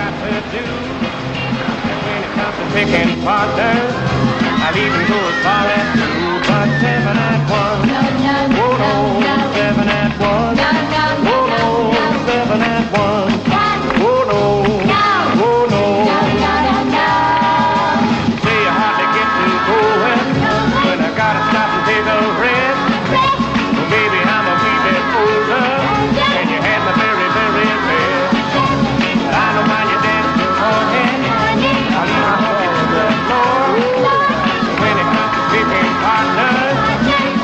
got to do. And when it comes to picking partners, I'll even go as far as two. But 7 at 1. Oh no, 7 at 1. Oh no, 7 at 1. Oh no, oh no. You say you hardly get to going when I gotta stop and take a rest. Well, baby, I'm a wee bit older, and you had me very, very best. But I don't mind you dance till morning. I'll even help you to the floor. When it comes to picking partners,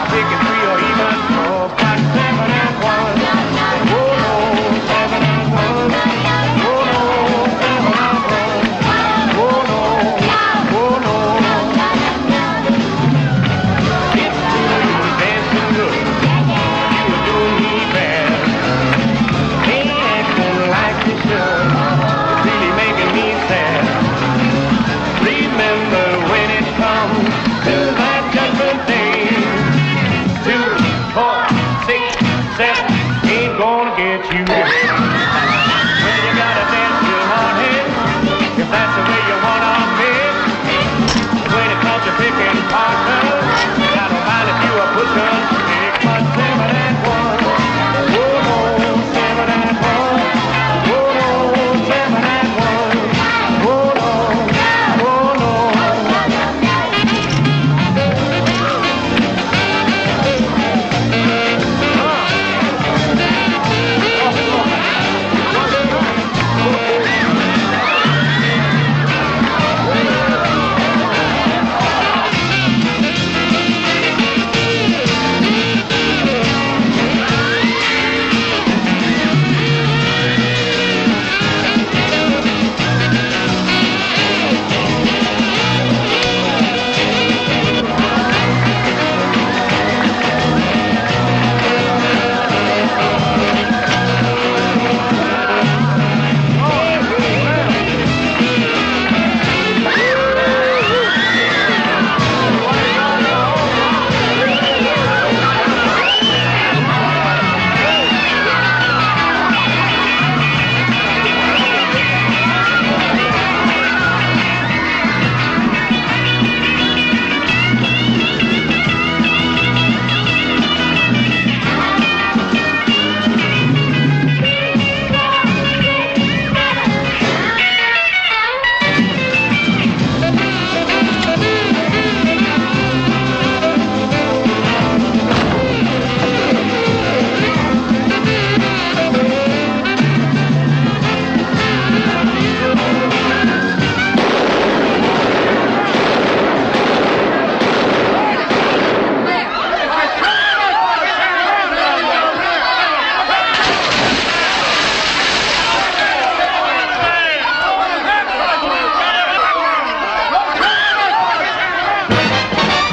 I'll pick it 3 or even 4. But 7 at 1. Oh no, 7 at 1. Oh no, 7 at 1. Oh no, oh no. If you were dancing good, you were doing me bad. Ain't acting like you should. It's really making me sad. Remember when it comes to that judgment day. 2, 4, 6, 7 ain't gonna get you. Well, you gotta dance till morning if that's the way you wanna mix. When it comes to picking partners, I don't mind if you are pushing stick. But 7 at 1. Oh no, 7 at 1. Oh no, 7 at 1. Oh no, oh no.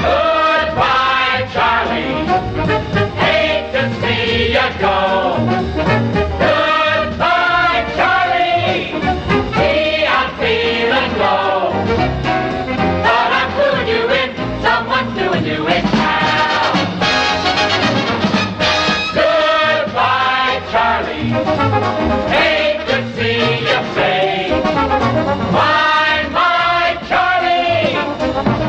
Goodbye, Charley. Hate to see you go. Goodbye, Charley. Gee, I'm feeling low. Thought I'm doing you in, someone's doing you in now. Goodbye, Charley. Hate to see you fade. My Charley.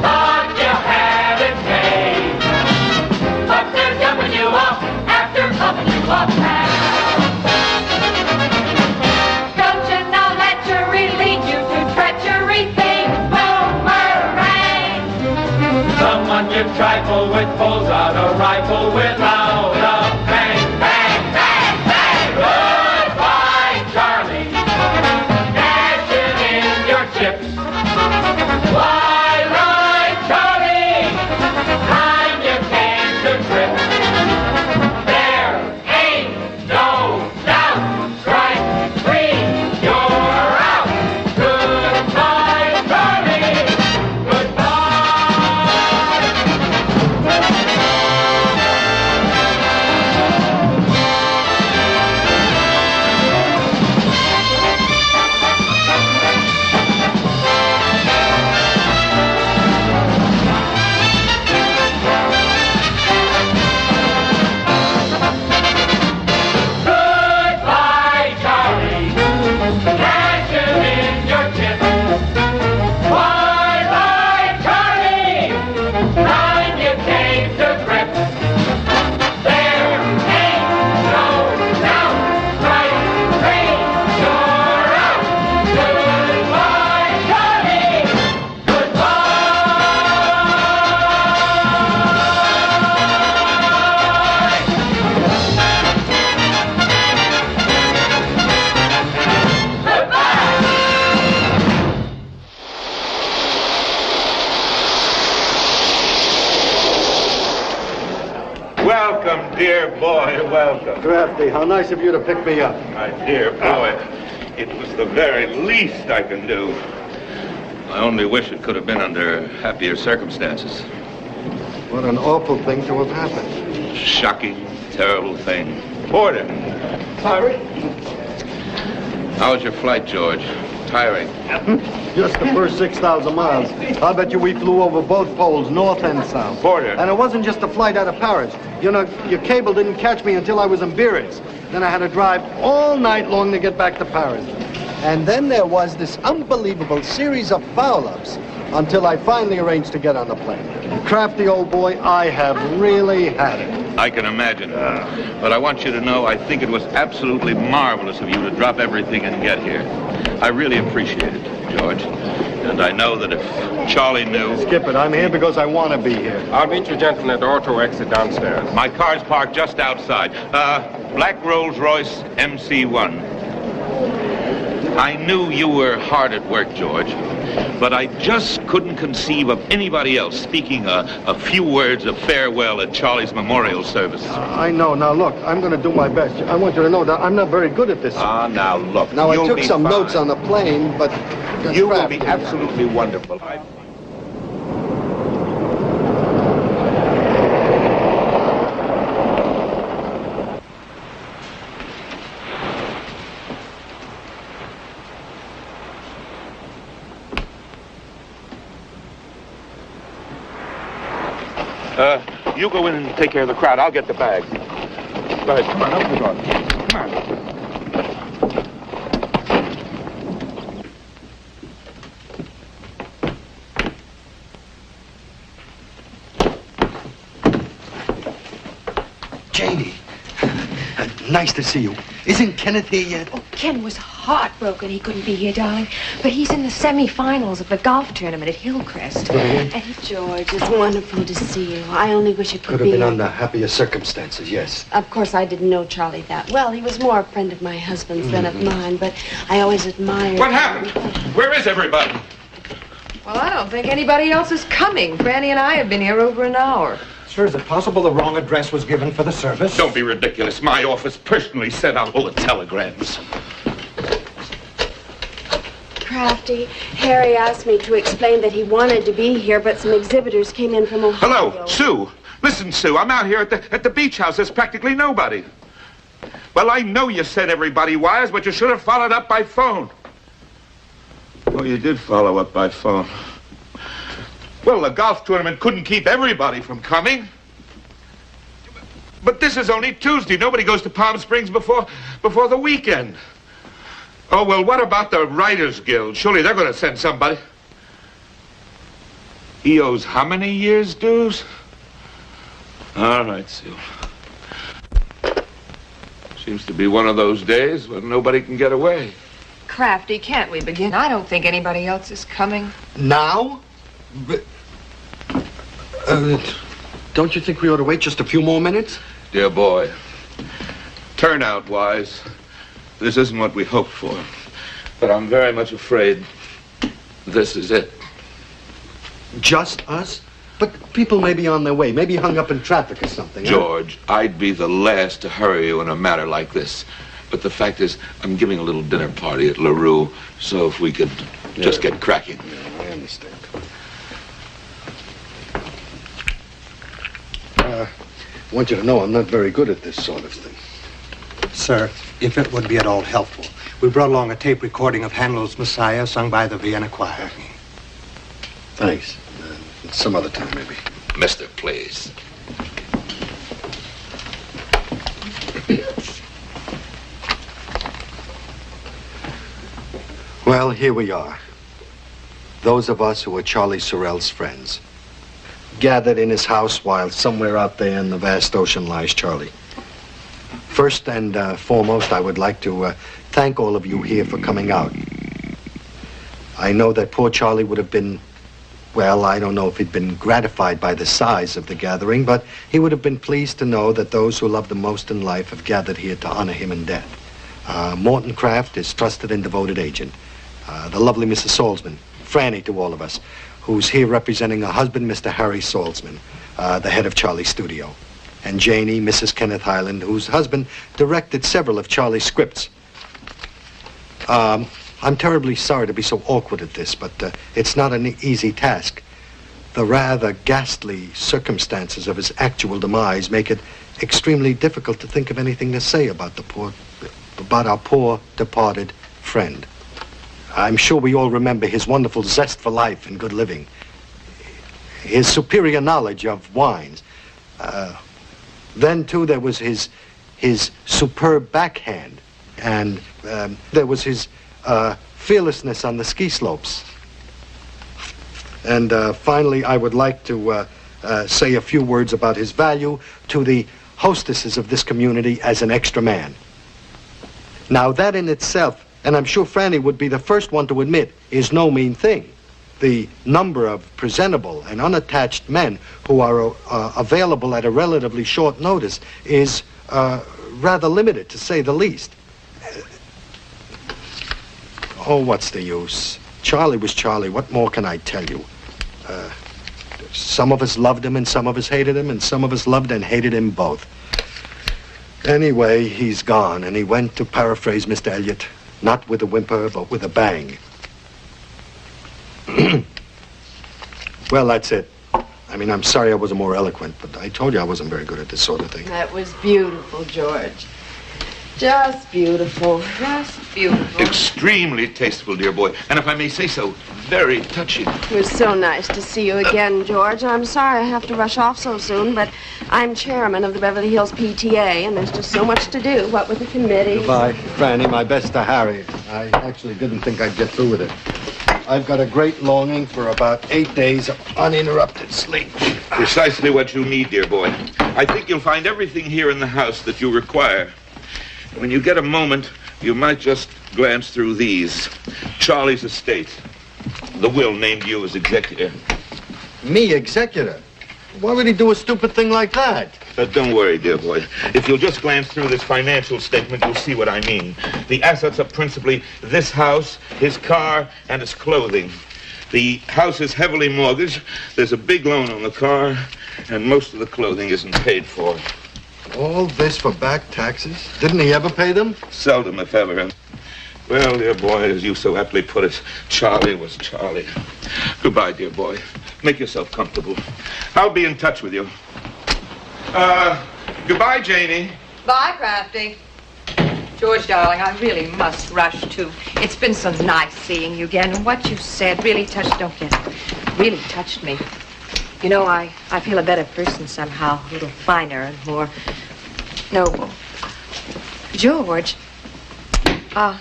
Thought you had it made. But they're dumping you off after pumping you off now. Don't you know lechery leads you to treachery? Things boomerang. Someone you trifle with pulls out a rifle without a bang, bang, bang, bang. Goodbye, welcome. Crafty, how nice of you to pick me up. My dear boy, it was the very least I can do. I only wish it could have been under happier circumstances. What an awful thing to have happened. Shocking, terrible thing. Porter. Sorry? How was your flight, George? Tiring? Just the first 6,000 miles. I'll bet you we flew over both poles, north and south. Porter. And it wasn't just a flight out of Paris. You know, your cable didn't catch me until I was in Biarritz. Then I had to drive all night long to get back to Paris. And then there was this unbelievable series of foul-ups until I finally arranged to get on the plane. Crafty old boy, I have really had it. I can imagine. But I want you to know I think it was absolutely marvelous of you to drop everything and get here. I really appreciate it, George. And I know that if Charlie knew... Skip it, I'm here because I want to be here. I'll meet you gentlemen at the auto exit downstairs. My car's parked just outside. Black Rolls-Royce MC1. I knew you were hard at work, George, but I just couldn't conceive of anybody else speaking a few words of farewell at Charlie's memorial service. I know. Now, look, I'm going to do my best. I want you to know that I'm not very good at this. Now look. Now, I you'll took be some fine. notes on the plane, but... You will be absolutely wonderful. You go in and take care of the crowd. I'll get the bags. Go ahead. Come on, open the door. Come on. Janie, nice to see you. Isn't Kenneth here yet? Oh, Ken was heartbroken he couldn't be here, darling. But he's in the semifinals of the golf tournament at Hillcrest. Mm-hmm. And George, it's wonderful to see you. I only wish it Could could have be... been under happier circumstances, yes. Of course, I didn't know Charlie that well. He was more a friend of my husband's than of mine, but I always admired... What happened? Where is everybody? well, I don't think anybody else is coming. Franny and I have been here over an hour. Sir, is it possible the wrong address was given for the service? Don't be ridiculous. My office personally sent out all the telegrams. Crafty, Harry asked me to explain that he wanted to be here, but some exhibitors came in from Ohio. Hello, Sue. Listen, Sue, I'm out here at the beach house. There's practically nobody. Well, I know you sent everybody wires, but you should have followed up by phone. Oh, you did follow up by phone. Well, the golf tournament couldn't keep everybody from coming. But this is only Tuesday. Nobody goes to Palm Springs before the weekend. Oh, well, what about the Writers Guild? Surely they're going to send somebody. He owes how many years' dues? All right, Sue. Seems to be one of those days when nobody can get away. Crafty, can't we begin? I don't think anybody else is coming. Now? But, don't you think we ought to wait just a few more minutes? Dear boy, turnout-wise, this isn't what we hoped for. But I'm very much afraid this is it. Just us? But people may be on their way, maybe hung up in traffic or something. George, I'd be the last to hurry you in a matter like this. But the fact is, I'm giving a little dinner party at LaRue, so if we could just get cracking. Yeah, I understand. I want you to know I'm not very good at this sort of thing. Sir, if it would be at all helpful, we brought along a tape recording of Handel's Messiah sung by the Vienna Choir. Thanks. Some other time, maybe. Mister, please. Well, here we are. Those of us who are Charlie Sorrell's friends. Gathered in his house while somewhere out there in the vast ocean lies Charlie. First and foremost, I would like to thank all of you here for coming out. I know that poor Charlie would have been, well, I don't know if he'd been gratified by the size of the gathering, but he would have been pleased to know that those who love him most in life have gathered here to honor him in death. Morton Kraft, his trusted and devoted agent. The lovely Mrs. Salzman, Franny to all of us, who's here representing her husband, Mr. Harry Salzman, the head of Charlie's studio. and Janie, Mrs. Kenneth Highland, whose husband directed several of Charlie's scripts. I'm terribly sorry to be so awkward at this, but it's not an easy task. The rather ghastly circumstances of his actual demise make it extremely difficult to think of anything to say about our poor departed friend. I'm sure we all remember his wonderful zest for life and good living, his superior knowledge of wines. Then, too, there was his superb backhand, and there was his fearlessness on the ski slopes. And finally, I would like to say a few words about his value to the hostesses of this community as an extra man. Now, that in itself, and I'm sure Franny would be the first one to admit, is no mean thing. The number of presentable and unattached men who are available at a relatively short notice is rather limited, to say the least. Oh, what's the use? Charlie was Charlie. What more can I tell you? Some of us loved him and some of us hated him, and some of us loved and hated him both. Anyway, he's gone, and he went, to paraphrase Mr. Elliot, not with a whimper, but with a bang. Well, that's it. I mean, I'm sorry I wasn't more eloquent, but I told you I wasn't very good at this sort of thing. That was beautiful, George. Just beautiful. Just beautiful. Extremely tasteful, dear boy. And if I may say so, very touching. It was so nice to see you again, George. I'm sorry I have to rush off so soon, but I'm chairman of the Beverly Hills PTA, and there's just so much to do, what with the committee. Goodbye, Franny. My best to Harry. I actually didn't think I'd get through with it. I've got a great longing for about 8 days of uninterrupted sleep. Precisely what you need, dear boy. I think you'll find everything here in the house that you require. When you get a moment, you might just glance through these. Charlie's estate. The will named you as executor. Me, executor? Why would he do a stupid thing like that? But don't worry, dear boy. If you'll just glance through this financial statement, you'll see what I mean. The assets are principally this house, his car, and his clothing. The house is heavily mortgaged. There's a big loan on the car, and most of the clothing isn't paid for. All this for back taxes? Didn't he ever pay them? Seldom, if ever. Well, dear boy, as you so aptly put it, Charlie was Charlie. Goodbye, dear boy. Make yourself comfortable. I'll be in touch with you. Goodbye, Janie. Bye, Crafty. George, darling, I really must rush, too. It's been so nice seeing you again, and what you said really touched me. You know, I feel a better person somehow, a little finer and more noble. George,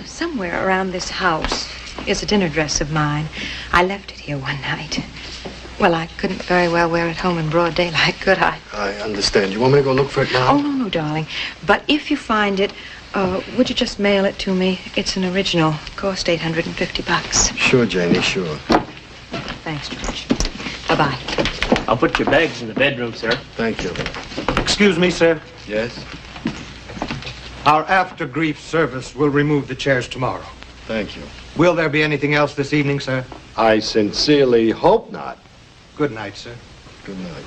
somewhere around this house is a dinner dress of mine. I left it here one night. Well, I couldn't very well wear it home in broad daylight, could I? I understand. You want me to go look for it now? Oh, no, darling. But if you find it, would you just mail it to me? It's an original. Cost $850. Sure, Janie, sure. Thanks, George. Bye-bye. I'll put your bags in the bedroom, sir. Thank you. Excuse me, sir. Yes? Our after-grief service will remove the chairs tomorrow. Thank you. Will there be anything else this evening, sir? I sincerely hope not. Good night, sir. Good night.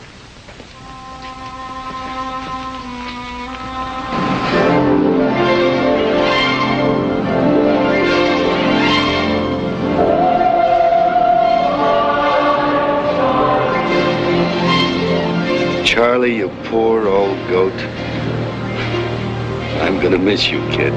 Charlie, you poor old goat. I'm gonna miss you, kid.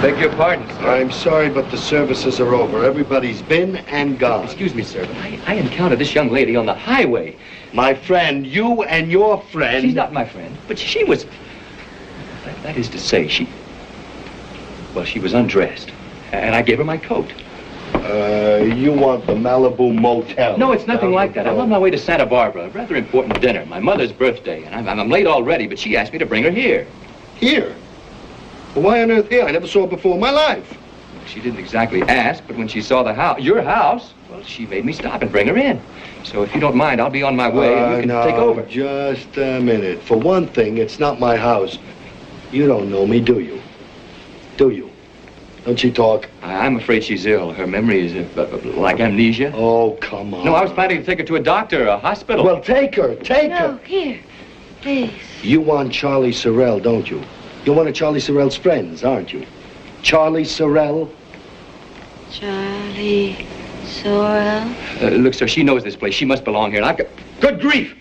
Beg your pardon, sir. I'm sorry, but the services are over. Everybody's been and gone. Excuse me, sir, but I encountered this young lady on the highway. My friend, you and your friend... She's not my friend, but she was... That is to say, she was undressed, and I gave her my coat. You want the Malibu Motel? No, it's nothing like that. I'm on my way to Santa Barbara, a rather important dinner, my mother's birthday, and I'm late already, but she asked me to bring her here. Here? Well, why on earth here? I never saw her before in my life. She didn't exactly ask, but when she saw the house, your house, well, she made me stop and bring her in. So if you don't mind, I'll be on my way and you can take over. Just a minute. For one thing, it's not my house. You don't know me, do you? Do you? Don't she talk? I'm afraid she's ill. Her memory is like amnesia. Oh, come on. No, I was planning to take her to a doctor, a hospital. Well, take her. Take her. No, here. Please. You want Charley Sorrell, don't you? You're one of Charley Sorrell's friends, aren't you? Charley Sorrell? Charley Sorrell? Look, sir, she knows this place. She must belong here. And I've got... Good grief!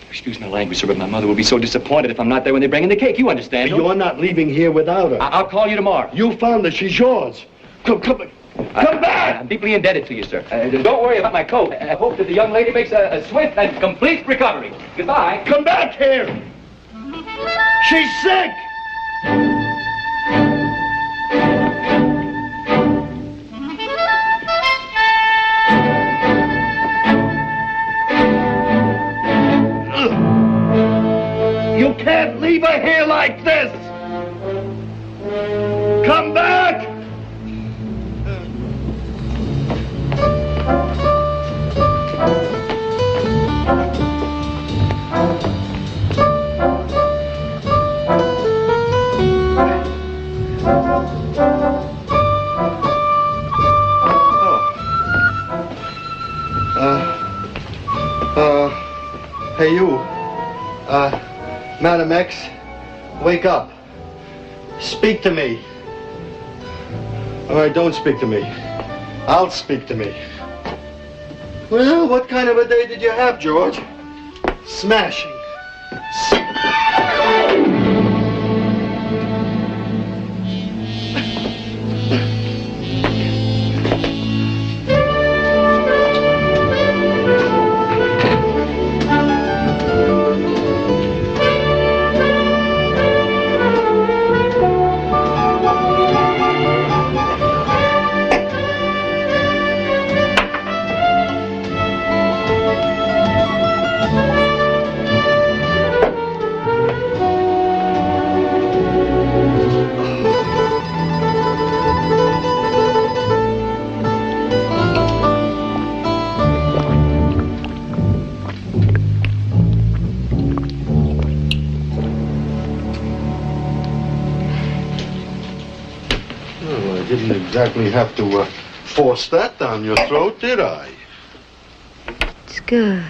Excuse my language, sir, but my mother will be so disappointed if I'm not there when they bring in the cake. You understand, don't you? You're not leaving here without her. I'll call you tomorrow. You found her. She's yours. Come back! I'm deeply indebted to you, sir. Don't worry about my coat. I hope that the young lady makes a swift and complete recovery. Goodbye. Come back here! She's sick! You can't leave her here like this! Come back! Hey, you. Madam X, wake up. Speak to me. All right, don't speak to me. I'll speak to me. Well, what kind of a day did you have, George? Smashing. Exactly have to force that down your throat, did I? It's good.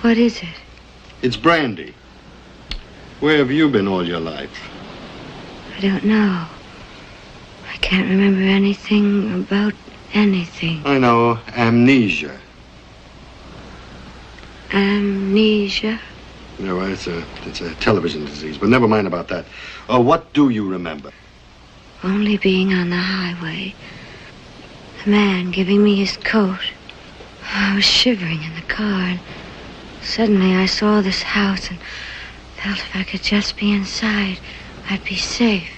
What is it? It's brandy. Where have you been all your life? I don't know. I can't remember anything about anything. I know. Amnesia. Amnesia? No, it's a television disease, but never mind about that. What do you remember? Only being on the highway. The man giving me his coat. I was shivering in the car, and suddenly I saw this house and felt if I could just be inside, I'd be safe.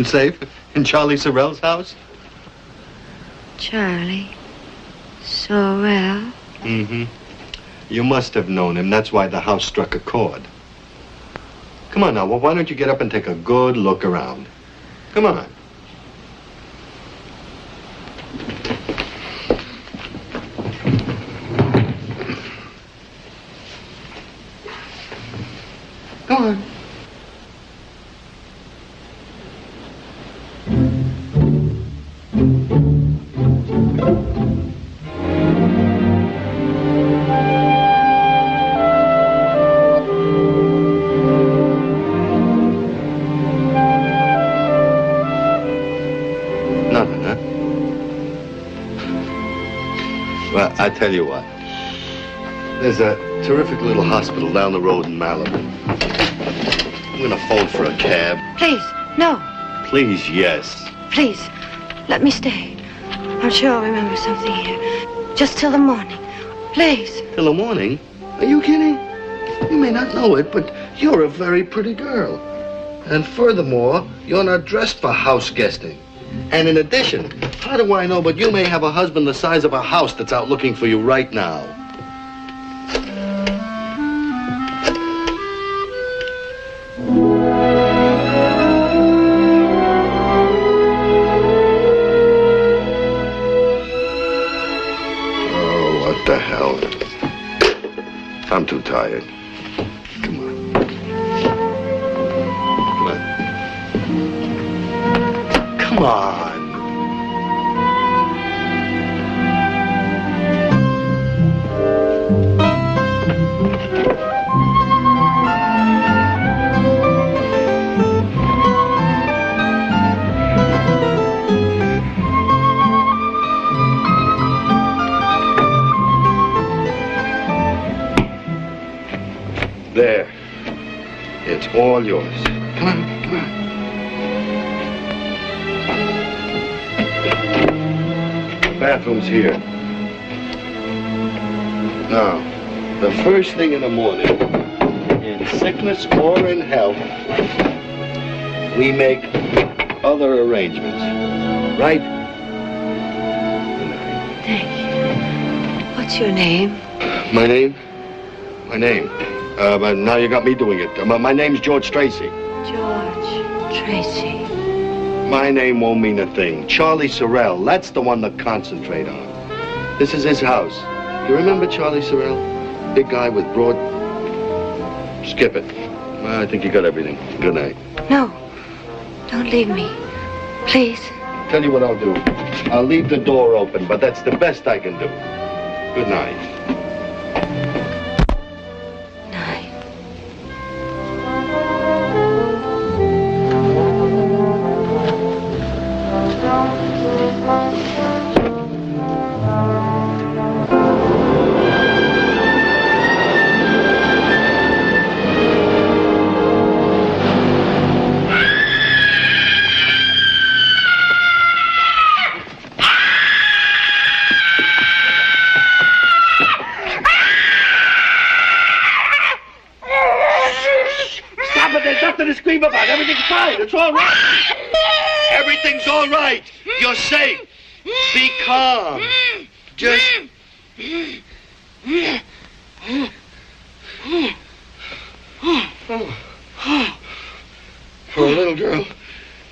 Safe? In Charley Sorrell's house? Charley Sorrell? Mm-hmm. You must have known him. That's why the house struck a chord. Come on now. Well, why don't you get up and take a good look around? Come on. Go on. I tell you what, there's a terrific little hospital down the road in Malibu. I'm gonna phone for a cab. Please, no. Please, yes. Please, let me stay. I'm sure I'll remember something here. Just till the morning. Please. Till the morning? Are you kidding? You may not know it, but you're a very pretty girl. And furthermore, you're not dressed for house guesting. And in addition, how do I know but you may have a husband the size of a house that's out looking for you right now? Oh, what the hell? I'm too tired. Come on. Come on. There. It's all yours. Come on, come on. Bathroom's here. Now, the first thing in the morning, in sickness or in health, we make other arrangements. Right? Good night. Thank you. What's your name? My name? My name? But now you got me doing it. My name's George Tracy. George Tracy. My name won't mean a thing. Charley Sorrell, that's the one to concentrate on. This is his house. You remember Charley Sorrell? Big guy with broad... Skip it. I think you got everything. Good night. No. Don't leave me. Please. Tell you what I'll do. I'll leave the door open, but that's the best I can do. Good night. About everything's fine. It's all right. Everything's all right. You're safe. Be calm. Just... For a little girl,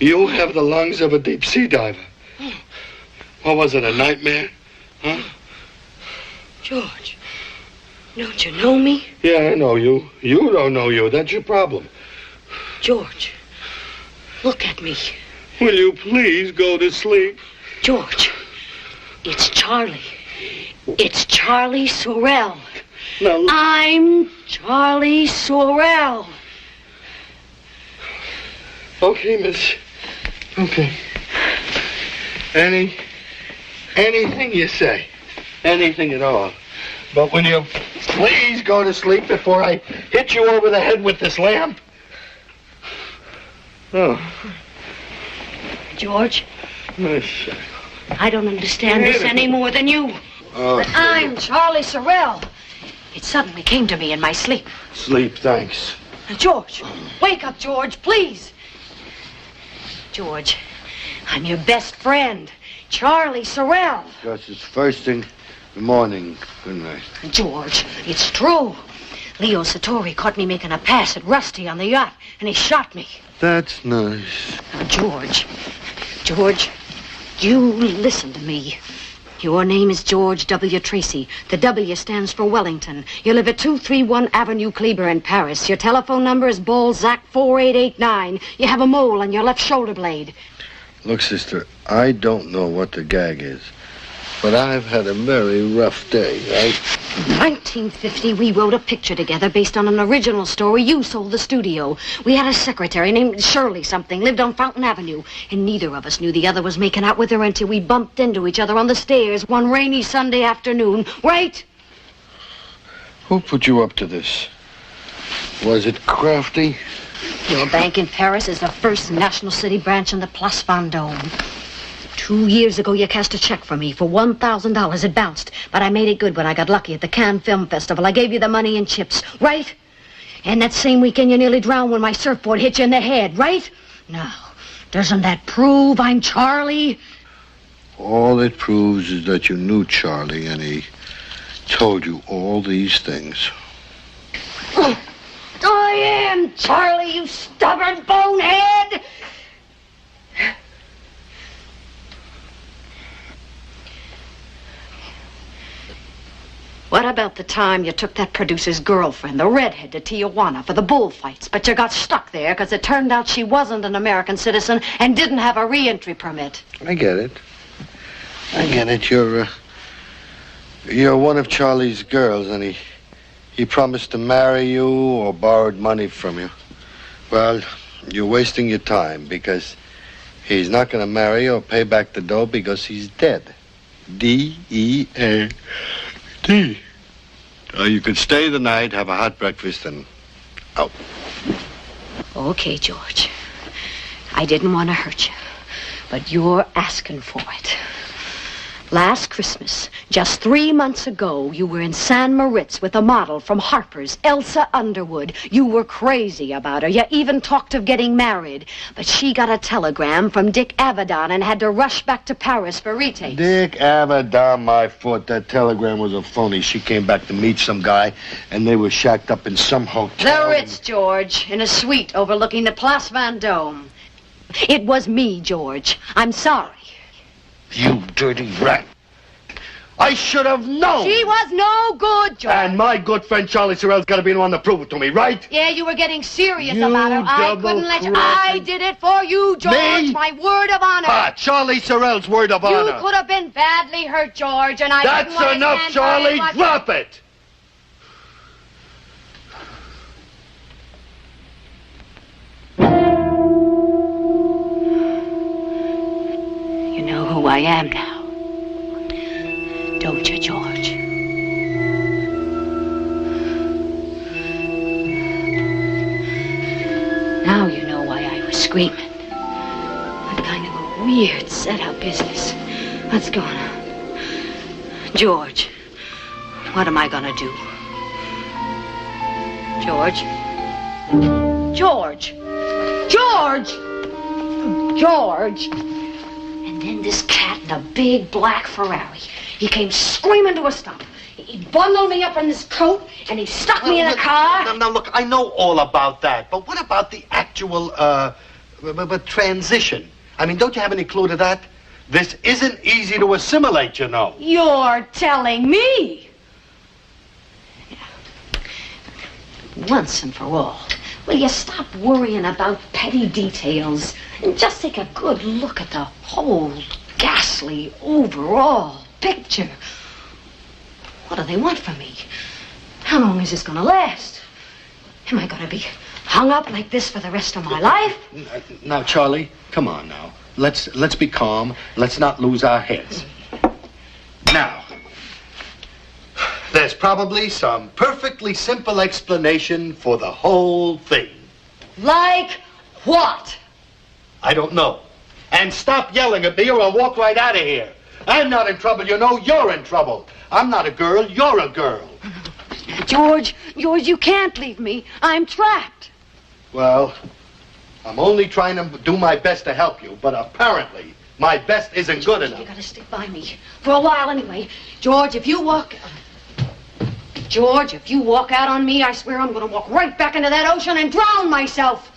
you have the lungs of a deep sea diver. What was it, a nightmare? Huh? George, don't you know me? Yeah, I know you. You don't know you. That's your problem. George, look at me. Will you please go to sleep? George, it's Charley. It's Charley Sorrell. Now, I'm Charley Sorrell. Okay, miss. Okay. Anything you say. Anything at all. But will you please go to sleep before I hit you over the head with this lamp? Oh. George, I don't understand this any more than you. Oh. But I'm Charley Sorrell. It suddenly came to me in my sleep. Sleep, thanks. George, wake up, George, please. George, I'm your best friend, Charley Sorrell. Because it's first thing in the morning. Good night. George, it's true. Leo Satori caught me making a pass at Rusty on the yacht, and he shot me. That's nice. Now, George, you listen to me. Your name is George W. Tracy. The W stands for Wellington. You live at 231 Avenue Kleber in Paris. Your telephone number is Balzac 4889. You have a mole on your left shoulder blade. Look, sister, I don't know what the gag is, but I've had a very rough day, right? In 1950, we wrote a picture together based on an original story. You sold the studio. We had a secretary named Shirley something, lived on Fountain Avenue, and neither of us knew the other was making out with her until we bumped into each other on the stairs one rainy Sunday afternoon. Right? Who put you up to this? Was it Crafty? Your bank in Paris is the first National City branch in the Place Vendôme. 2 years ago, you cast a check for me for $1,000. It bounced, but I made it good when I got lucky at the Cannes Film Festival. I gave you the money in chips, right? And that same weekend, you nearly drowned when my surfboard hit you in the head, right? Now, doesn't that prove I'm Charley? All it proves is that you knew Charley, and he told you all these things. I am Charley, you stubborn bonehead! What about the time you took that producer's girlfriend, the redhead, to Tijuana for the bullfights, but you got stuck there because it turned out she wasn't an American citizen and didn't have a re-entry permit? I get it. You're one of Charlie's girls, and he promised to marry you or borrowed money from you. Well, you're wasting your time because he's not going to marry or pay back the dough because he's dead. D-E-A-D. You could stay the night, have a hot breakfast, and out. Okay, George. I didn't want to hurt you, but you're asking for it. Last Christmas, just 3 months ago, you were in San Moritz with a model from Harper's, Elsa Underwood. You were crazy about her. You even talked of getting married. But she got a telegram from Dick Avedon and had to rush back to Paris for retakes. Dick Avedon, my foot. That telegram was a phony. She came back to meet some guy, and they were shacked up in some hotel. The Ritz, George, in a suite overlooking the Place Vendôme. It was me, George. I'm sorry. You dirty rat. I should have known. She was no good, George. And my good friend Charley Sorrell's got to be the one to prove it to me, right? Yeah, you were getting serious You about her. I couldn't let you. I did it for you, George. Me? My word of honor. Ah, Charley Sorrell's word of honor. You could have been badly hurt, George, and I didn't want That's to enough, stand Charley. by and watch Drop it. You know who I am now. Don't you, George? Now you know why I was screaming. What kind of a weird setup is this? What's going on? George, what am I gonna do? George? George! George! George! And then this cat in a big black Ferrari. He came screaming to a stop. He bundled me up in this coat, and he stuck me in a car. Now, look, I know all about that, but what about the actual, transition? I mean, don't you have any clue to that? This isn't easy to assimilate, you know. You're telling me? Once and for all, will you stop worrying about petty details and just take a good look at the whole ghastly overall picture? What do they want from me? How long is this going to last? Am I going to be hung up like this for the rest of my life? Now, Charley, come on now. Let's be calm. Let's not lose our heads. Now, there's probably some perfectly simple explanation for the whole thing. Like what? I don't know. And stop yelling at me or I'll walk right out of here. I'm not in trouble, you know. You're in trouble. I'm not a girl. You're a girl. George, you can't leave me. I'm trapped. Well, I'm only trying to do my best to help you, but apparently my best isn't good enough. You gotta stick by me. For a while anyway. George, if you walk out on me, I swear I'm gonna walk right back into that ocean and drown myself.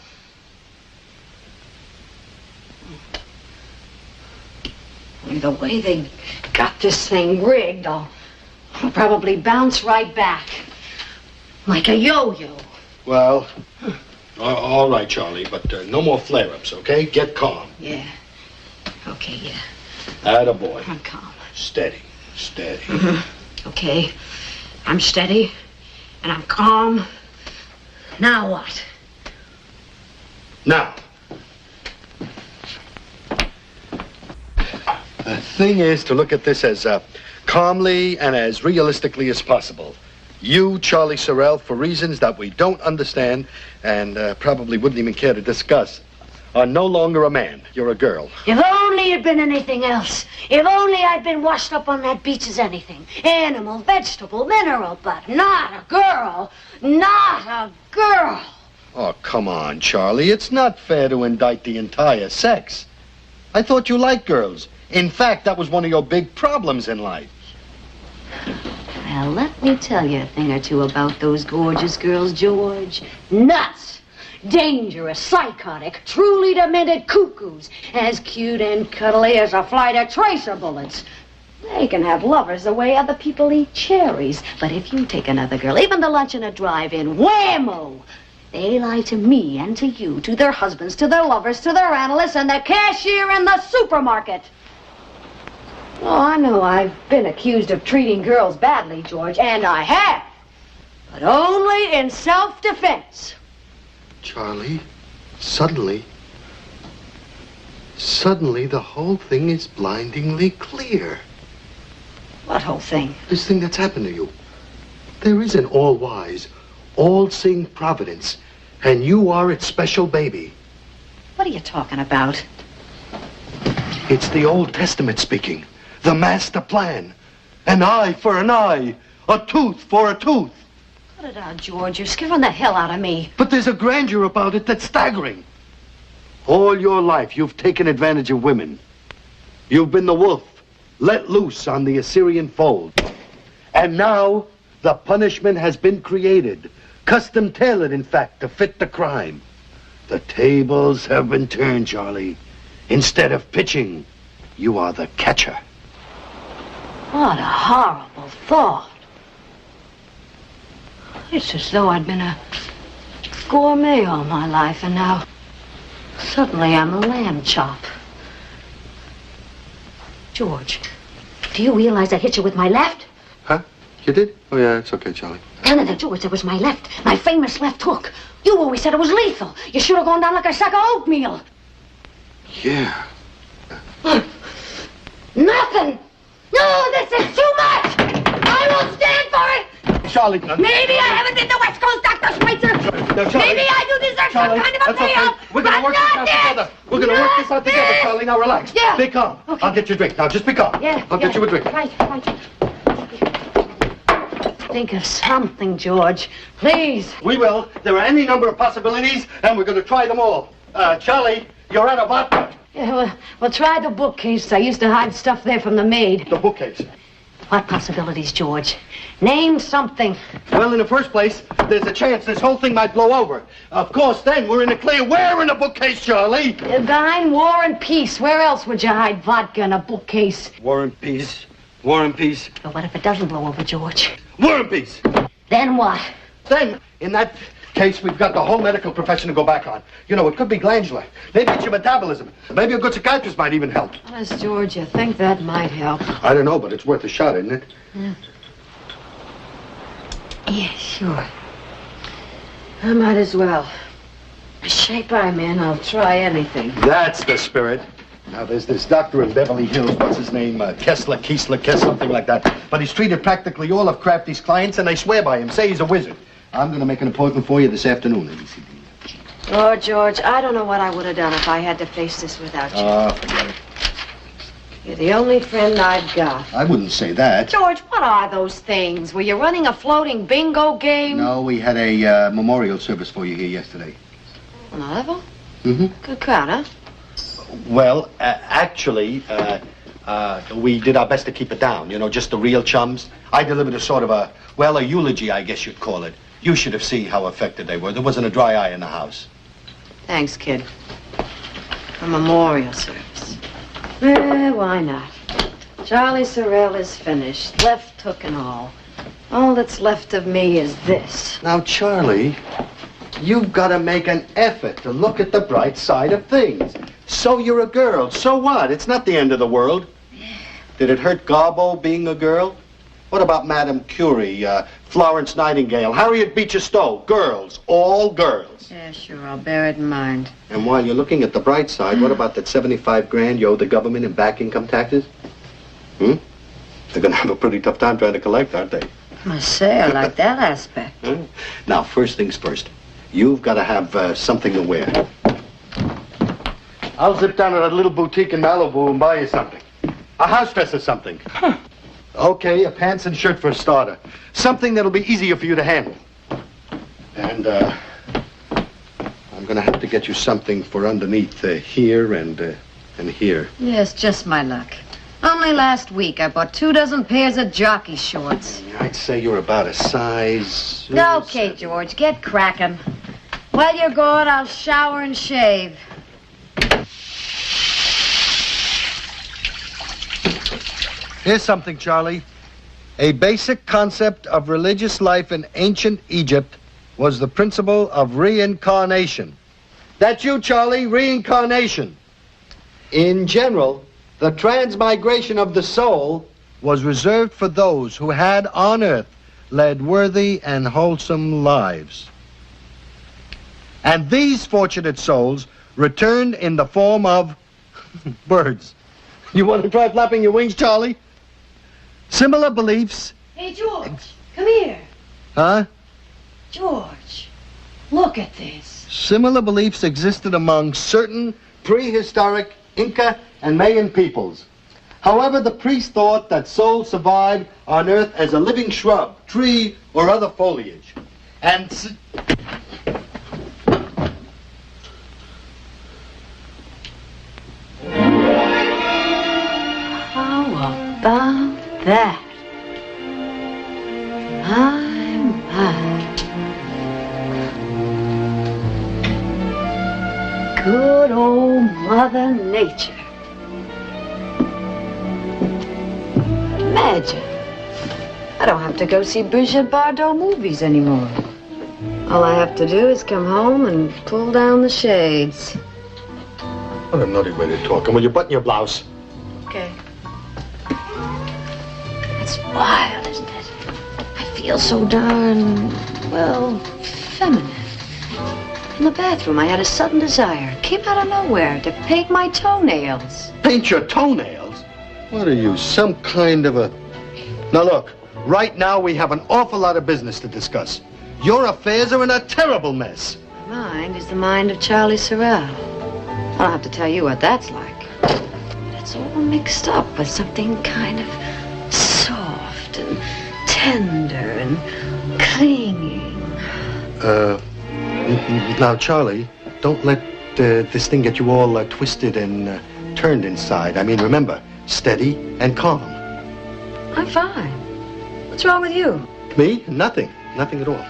The way they got this thing rigged, I'll probably bounce right back. Like a yo-yo. Well, all right, Charley, but no more flare-ups, okay? Get calm. Yeah. Okay, yeah. Attaboy. I'm calm. Steady, steady. Mm-hmm. Okay. I'm steady, and I'm calm. Now what? Now, the thing is to look at this as calmly and as realistically as possible. You, Charlie Sorrell, for reasons that we don't understand and probably wouldn't even care to discuss, are no longer a man. You're a girl. If only it'd been anything else. If only I'd been washed up on that beach as anything. Animal, vegetable, mineral, but not a girl. Not a girl. Oh, come on, Charlie. It's not fair to indict the entire sex. I thought you liked girls. In fact, that was one of your big problems in life. Well, let me tell you a thing or two about those gorgeous girls, George. Nuts! Dangerous, psychotic, truly demented cuckoos. As cute and cuddly as a flight of tracer bullets. They can have lovers the way other people eat cherries. But if you take another girl, even to lunch in a drive-in, whammo! They lie to me and to you, to their husbands, to their lovers, to their analysts, and the cashier in the supermarket. Oh, I know I've been accused of treating girls badly, George, and I have. But only in self-defense. Charlie, suddenly the whole thing is blindingly clear. What whole thing? This thing that's happened to you. There is an all-wise, all-seeing providence, and you are its special baby. What are you talking about? It's the Old Testament speaking. The master plan. An eye for an eye. A tooth for a tooth. Cut it out, George. You're scaring the hell out of me. But there's a grandeur about it that's staggering. All your life, you've taken advantage of women. You've been the wolf, let loose on the Assyrian fold. And now, the punishment has been created. Custom-tailored, in fact, to fit the crime. The tables have been turned, Charlie. Instead of pitching, you are the catcher. What a horrible thought. It's as though I'd been a gourmet all my life, and now suddenly I'm a lamb chop. George, do you realize I hit you with my left? Huh? You did? Oh, yeah, it's okay, Charlie. Canada, George, it was my left. My famous left hook. You always said it was lethal. You should have gone down like a sack of oatmeal. Yeah. Nothing. No, this is too much. I won't stand for it. Charlie, Maybe I haven't been the West Coast Dr. Schweitzer. No, Charlie. Maybe I do deserve Charlie, some kind of a that's okay. payoff. We're gonna work this out together. We're gonna work this out together, Charlie. Now relax. Yeah. Be calm. Okay. I'll get you a drink. Now just be calm. Yeah. I'll get you a drink. Right. Think of something, George. Please. We will. There are any number of possibilities, and we're gonna try them all. Charlie, you're out of vodka. Yeah, well, try the bookcase. I used to hide stuff there from the maid. The bookcase. What possibilities, George? Name something. Well, in the first place, there's a chance this whole thing might blow over. Of course, then we're in the clear. Where in the bookcase, Charlie? Behind War and Peace. Where else would you hide vodka in a bookcase? War and Peace. War and Peace. But what if it doesn't blow over, George? War and Peace. Then what? Then, in that case, we've got the whole medical profession to go back on. You know, it could be glandular. Maybe it's your metabolism. Maybe a good psychiatrist might even help. Honest, George, you think that might help? I don't know, but it's worth a shot, isn't it? Yeah, sure. I might as well. The shape I'm in, I'll try anything. That's the spirit. Now, there's this doctor in Beverly Hills, what's his name? Kessler, something like that. But he's treated practically all of Crafty's clients, and they swear by him, say he's a wizard. I'm going to make an appointment for you this afternoon. Oh, George, I don't know what I would have done if I had to face this without you. Oh, forget it. You're the only friend I've got. I wouldn't say that. George, what are those things? Were you running a floating bingo game? No, we had a memorial service for you here yesterday. Another? Mm-hmm. Good crowd, huh? Well, actually, we did our best to keep it down. You know, just the real chums. I delivered a sort of a eulogy, I guess you'd call it. You should have seen how affected they were. There wasn't a dry eye in the house. Thanks, kid. A memorial service. Why not? Charlie Sorrell is finished, left hook and all. All that's left of me is this. Now, Charlie, you've got to make an effort to look at the bright side of things. So you're a girl. So what? It's not the end of the world. Did it hurt Garbo being a girl? What about Madame Curie, Florence Nightingale, Harriet Beecher Stowe? Girls. All girls. Yeah, sure. I'll bear it in mind. And while you're looking at the bright side, what about that 75 grand you owe the government in back income taxes? They're going to have a pretty tough time trying to collect, aren't they? I say, I like that aspect. Now, first things first. You've got to have something to wear. I'll zip down to that little boutique in Malibu and buy you something. A house dress or something. Huh. Okay, a pants and shirt for a starter. Something that'll be easier for you to handle. And, I'm gonna have to get you something for underneath here and here. Yes, just my luck. Only last week I bought 24 pairs of jockey shorts. I'd say you're about a size... Okay, George, get cracking. While you're gone, I'll shower and shave. Here's something, Charlie. A basic concept of religious life in ancient Egypt was the principle of reincarnation. That's you, Charlie, reincarnation. In general, the transmigration of the soul was reserved for those who had on earth led worthy and wholesome lives. And these fortunate souls returned in the form of birds. You want to try flapping your wings, Charlie? Similar beliefs... Hey, George, come here. Huh? George, look at this. Similar beliefs existed among certain prehistoric Inca and Mayan peoples. However, the priests thought that souls survived on Earth as a living shrub, tree, or other foliage. And... How about that? My. Good old Mother Nature. Imagine. I don't have to go see Brigitte Bardot movies anymore. All I have to do is come home and pull down the shades. What a nutty way to talk. And will you button your blouse? Okay. It's wild, isn't it? I feel so darn, well, feminine. In the bathroom, I had a sudden desire. It came out of nowhere to paint my toenails. Paint your toenails? What are you, some kind of a... Now look, right now we have an awful lot of business to discuss. Your affairs are in a terrible mess. My mind is the mind of Charley Sorrell. I don't have to tell you what that's like. But it's all mixed up with something kind of soft and tender and clinging. Now, Charlie, don't let this thing get you all twisted and turned inside. I mean, remember, steady and calm. I'm fine. What's wrong with you? Me? Nothing. Nothing at all.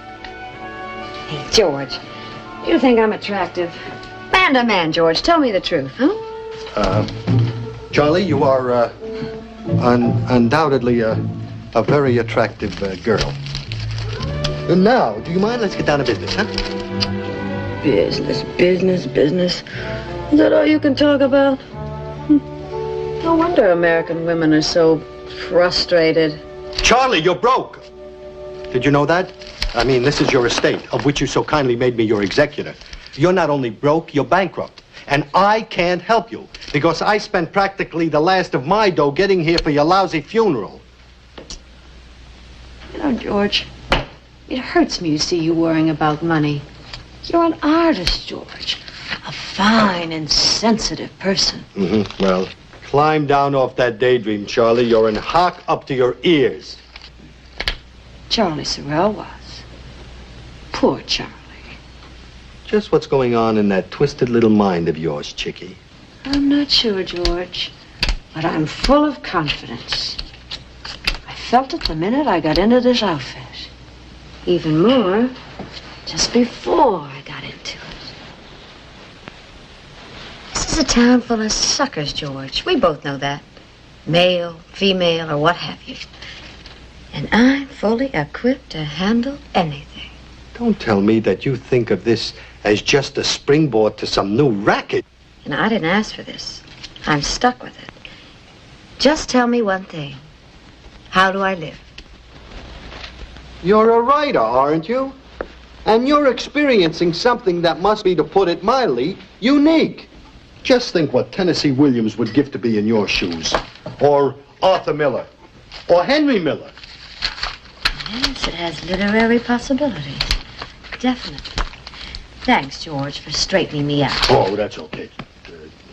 Hey, George, you think I'm attractive? Man to man, George, tell me the truth, huh? Charlie, you are undoubtedly a very attractive girl. And now, do you mind? Let's get down to business, huh? Business. Is that all you can talk about? No wonder American women are so frustrated. Charlie, you're broke. Did you know that? I mean, this is your estate, of which you so kindly made me your executor. You're not only broke, you're bankrupt. And I can't help you, because I spent practically the last of my dough getting here for your lousy funeral. You know, George, it hurts me to see you worrying about money. You're an artist, George. A fine and sensitive person. Mm-hmm. Well, climb down off that daydream, Charlie. You're in hock up to your ears. Charley Sorrell was. Poor Charley. Just what's going on in that twisted little mind of yours, Chickie? I'm not sure, George, but I'm full of confidence. I felt it the minute I got into this outfit. Even more, just before I got into it. This is a town full of suckers, George. We both know that. Male, female, or what have you. And I'm fully equipped to handle anything. Don't tell me that you think of this as just a springboard to some new racket. And I didn't ask for this. I'm stuck with it. Just tell me one thing. How do I live? You're a writer, aren't you? And you're experiencing something that must be, to put it mildly, unique. Just think what Tennessee Williams would give to be in your shoes. Or Arthur Miller. Or Henry Miller. Yes, it has literary possibilities. Definitely. Thanks, George, for straightening me out. Oh, that's okay,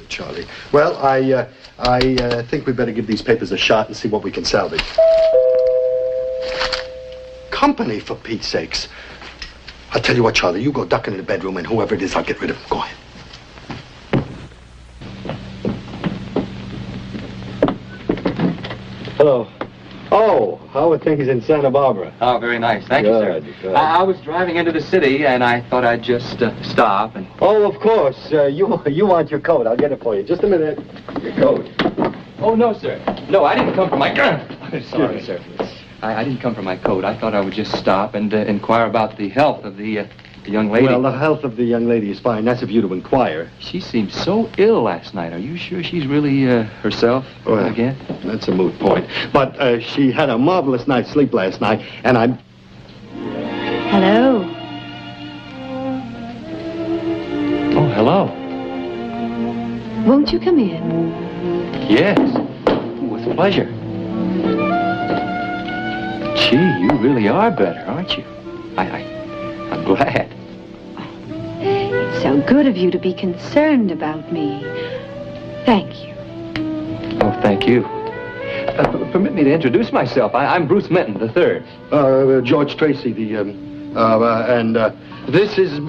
Charlie. Well, I think we better give these papers a shot and see what we can salvage. Company, for Pete's sakes. I'll tell you what, Charlie, you go duck into the bedroom, and whoever it is, I'll get rid of him. Go ahead. Hello. Oh, how are things in Santa Barbara? Oh, very nice. Thank you, sir. Good. I was driving into the city, and I thought I'd just stop and... Oh, of course. You want your coat. I'll get it for you. Just a minute. Your coat. Oh, no, sir. No, I didn't come for my... Sorry, sir. I didn't come for my coat. I thought I would just stop and inquire about the health of the young lady. Well, the health of the young lady is fine. That's of you to inquire. She seemed so ill last night. Are you sure she's really herself again? That's a moot point. But she had a marvelous night's sleep last night, and I'm... Hello. Oh, hello. Won't you come in? Yes, with pleasure. Gee, you really are better, aren't you? I'm glad. It's so good of you to be concerned about me. Thank you. Oh, thank you. Permit me to introduce myself. I'm Bruce Menton, III. George Tracy, and this is...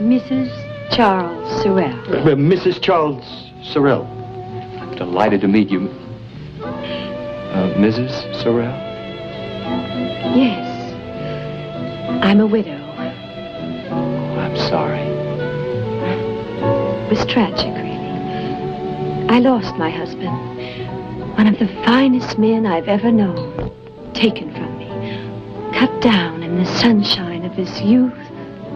Mrs. Charles Sorrell. Mrs. Charles Sorrell. I'm delighted to meet you. Mrs. Sorrell? Yes. I'm a widow. Oh, I'm sorry. It was tragic, really. I lost my husband. One of the finest men I've ever known. Taken from me. Cut down in the sunshine of his youth,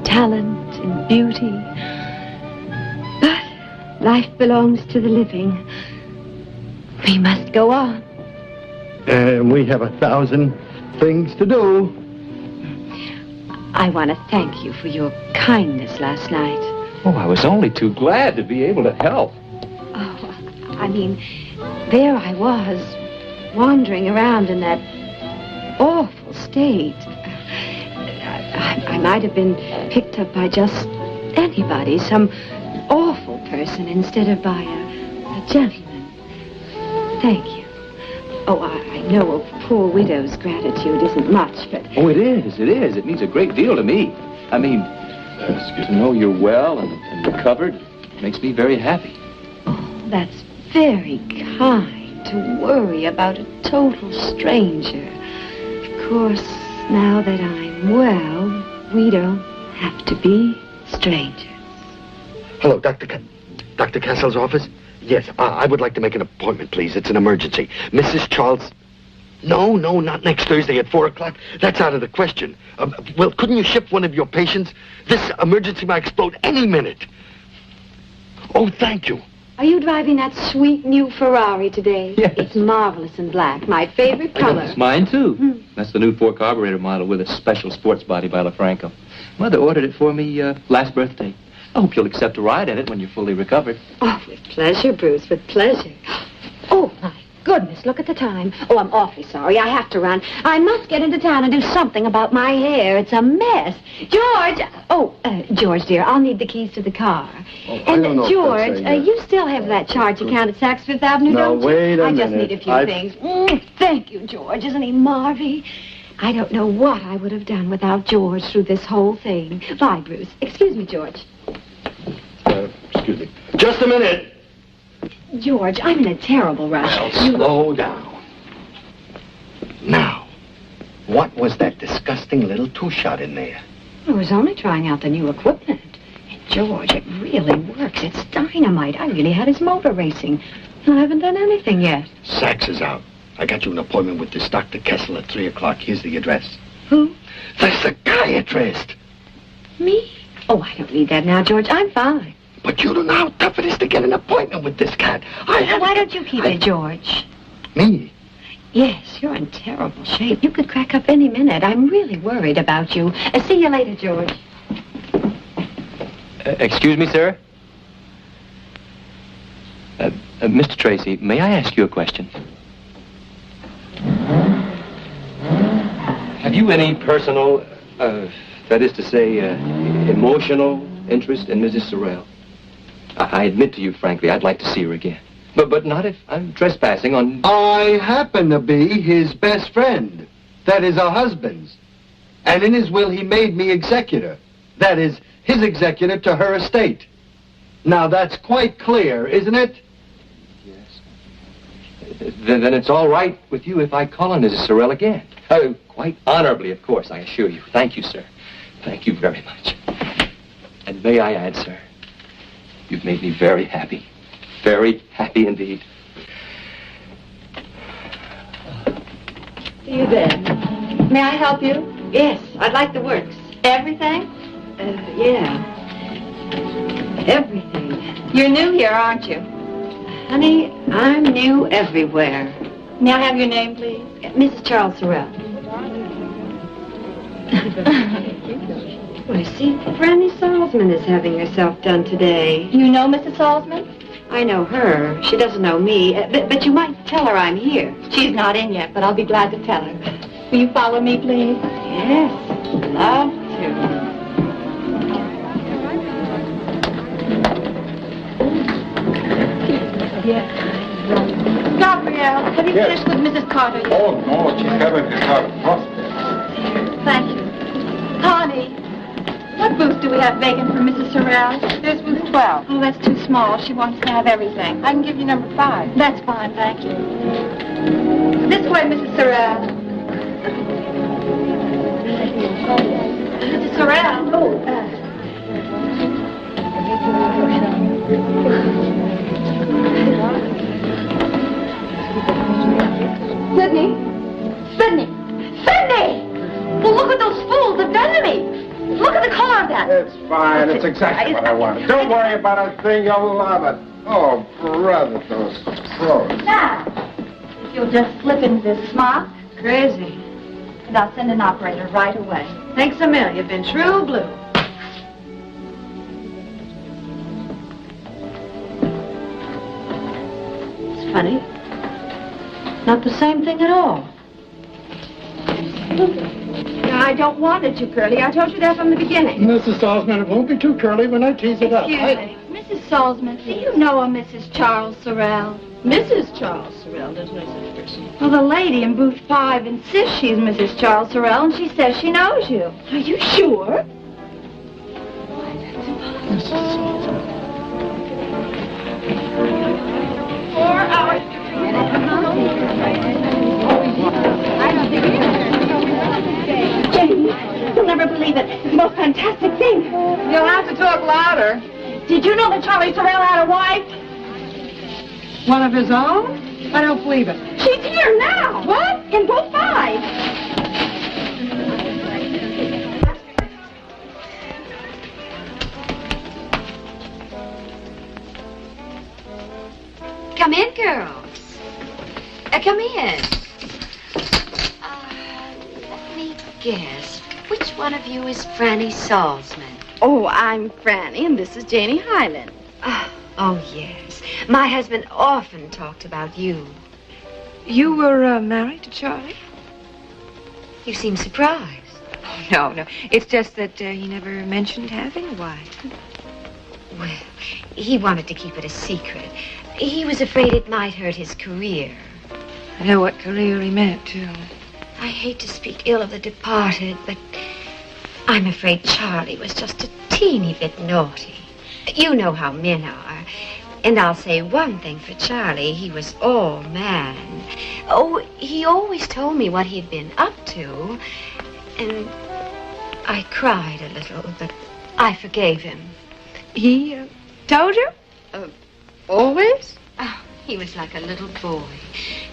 talent, and beauty. But life belongs to the living. We must go on. And we have 1,000 things to do. I want to thank you for your kindness last night. Oh, I was only too glad to be able to help. Oh, I mean, there I was, wandering around in that awful state. I might have been picked up by just anybody, some awful person, instead of by a gentleman. Thank you. Oh, I know a poor widow's gratitude isn't much, but... Oh, it is. It means a great deal to me. I mean, to know you're well and recovered makes me very happy. Oh, that's very kind to worry about a total stranger. Of course, now that I'm well, we don't have to be strangers. Hello, Dr. Kessel's office? Yes, I would like to make an appointment, please. It's an emergency. Mrs. Charles... No, not next Thursday at 4 o'clock. That's out of the question. Well, couldn't you ship one of your patients? This emergency might explode any minute. Oh, thank you. Are you driving that sweet new Ferrari today? Yes. It's marvelous in black. My favorite color. It's mine, too. That's the new 4 carburetor model with a special sports body by LaFranco. Mother ordered it for me last birthday. I hope you'll accept a ride in it when you're fully recovered. Oh, with pleasure, Bruce, with pleasure. Oh, my goodness, look at the time. Oh, I'm awfully sorry. I have to run. I must get into town and do something about my hair. It's a mess. George! Oh, George, dear, I'll need the keys to the car. Oh, and, George, you still have that charge account at Saks Fifth Avenue, don't you? Wait a minute. I just need a few things. Thank you, George. Isn't he marvy? I don't know what I would have done without George through this whole thing. Bye, Bruce. Excuse me, George. Excuse me. Just a minute. George, I'm in a terrible rush. Well, slow down. Now, what was that disgusting little two-shot in there? I was only trying out the new equipment. And George, it really works. It's dynamite. I really had his motor racing. I haven't done anything yet. Saks is out. I got you an appointment with this Dr. Kessel at 3 o'clock. Here's the address. Who? The psychiatrist. Me? Oh, I don't need that now, George. I'm fine. But you don't know how tough it is to get an appointment with this cat. Why don't you keep it, George? Me? Yes, you're in terrible shape. You could crack up any minute. I'm really worried about you. See you later, George. Excuse me, sir? Mr. Tracy, may I ask you a question? Have you any personal, that is to say, emotional interest in Mrs. Sorrell? I admit to you, frankly, I'd like to see her again. But not if I'm trespassing on... I happen to be his best friend. That is, our husband's. And in his will, he made me executor. That is, his executor to her estate. Now, that's quite clear, isn't it? Yes. Then it's all right with you if I call on Mrs. Sorrell again. Quite honorably, of course, I assure you. Thank you, sir. Thank you very much. And may I add, sir, you've made me very happy. Very happy indeed. See you then. May I help you? Yes, I'd like the works. Everything? Yeah. Everything. You're new here, aren't you? Honey, I'm new everywhere. May I have your name, please? Mrs. Charles Sorrell. Well, I see Franny Salzman is having herself done today. You know Mrs. Salzman? I know her. She doesn't know me. But you might tell her I'm here. She's not in yet, but I'll be glad to tell her. Will you follow me, please? Yes, love to. Yes. Gabrielle, have you finished with Mrs. Carter yet? Oh, no, she haven't got a prospect. Thank you. Connie, what booth do we have vacant for Mrs. Sorrell? There's booth 12. Oh, that's too small. She wants to have everything. I can give you number 5. That's fine, thank you. This way, Mrs. Sorrell. Mrs. Sorrell. Sydney! Sydney! Sydney! Well, look what those fools have done to me! Look at the color of that! It's fine. It's exactly what I wanted. Don't worry about a thing. You'll love it. Oh, brother, those clothes. Now, if you'll just slip into this smock. Crazy. And I'll send an operator right away. Thanks a million. You've been true blue. It's funny. Not the same thing at all. I don't want it too curly. I told you that from the beginning. Mrs. Salzman, it won't be too curly when I tease it up. Excuse me. Mrs. Salzman, do you know a Mrs. Charles Sorrell? Mrs. Charles Sorrell, there's no such person. Well, the lady in booth 5 insists she's Mrs. Charles Sorrell, and she says she knows you. Are you sure? Mrs. Salzman. 4 hours. Jane, you'll never believe it. It's the most fantastic thing. You'll have to talk louder. Did you know that Charlie Sorrell had a wife? One of his own? I don't believe it. She's here now. What? In booth 5. Come in, girls. Come in. Let me guess. Which one of you is Franny Salzman? Oh, I'm Franny, and this is Janie Highland. Oh, yes. My husband often talked about you. You were married to Charlie? You seem surprised. Oh, no. It's just that he never mentioned having a wife. Well, he wanted to keep it a secret. He was afraid it might hurt his career. I know what career he meant, too. I hate to speak ill of the departed, but I'm afraid Charlie was just a teeny bit naughty. You know how men are. And I'll say one thing for Charlie. He was all man. Oh, he always told me what he'd been up to. And I cried a little, but I forgave him. He told you? Always? Oh, he was like a little boy.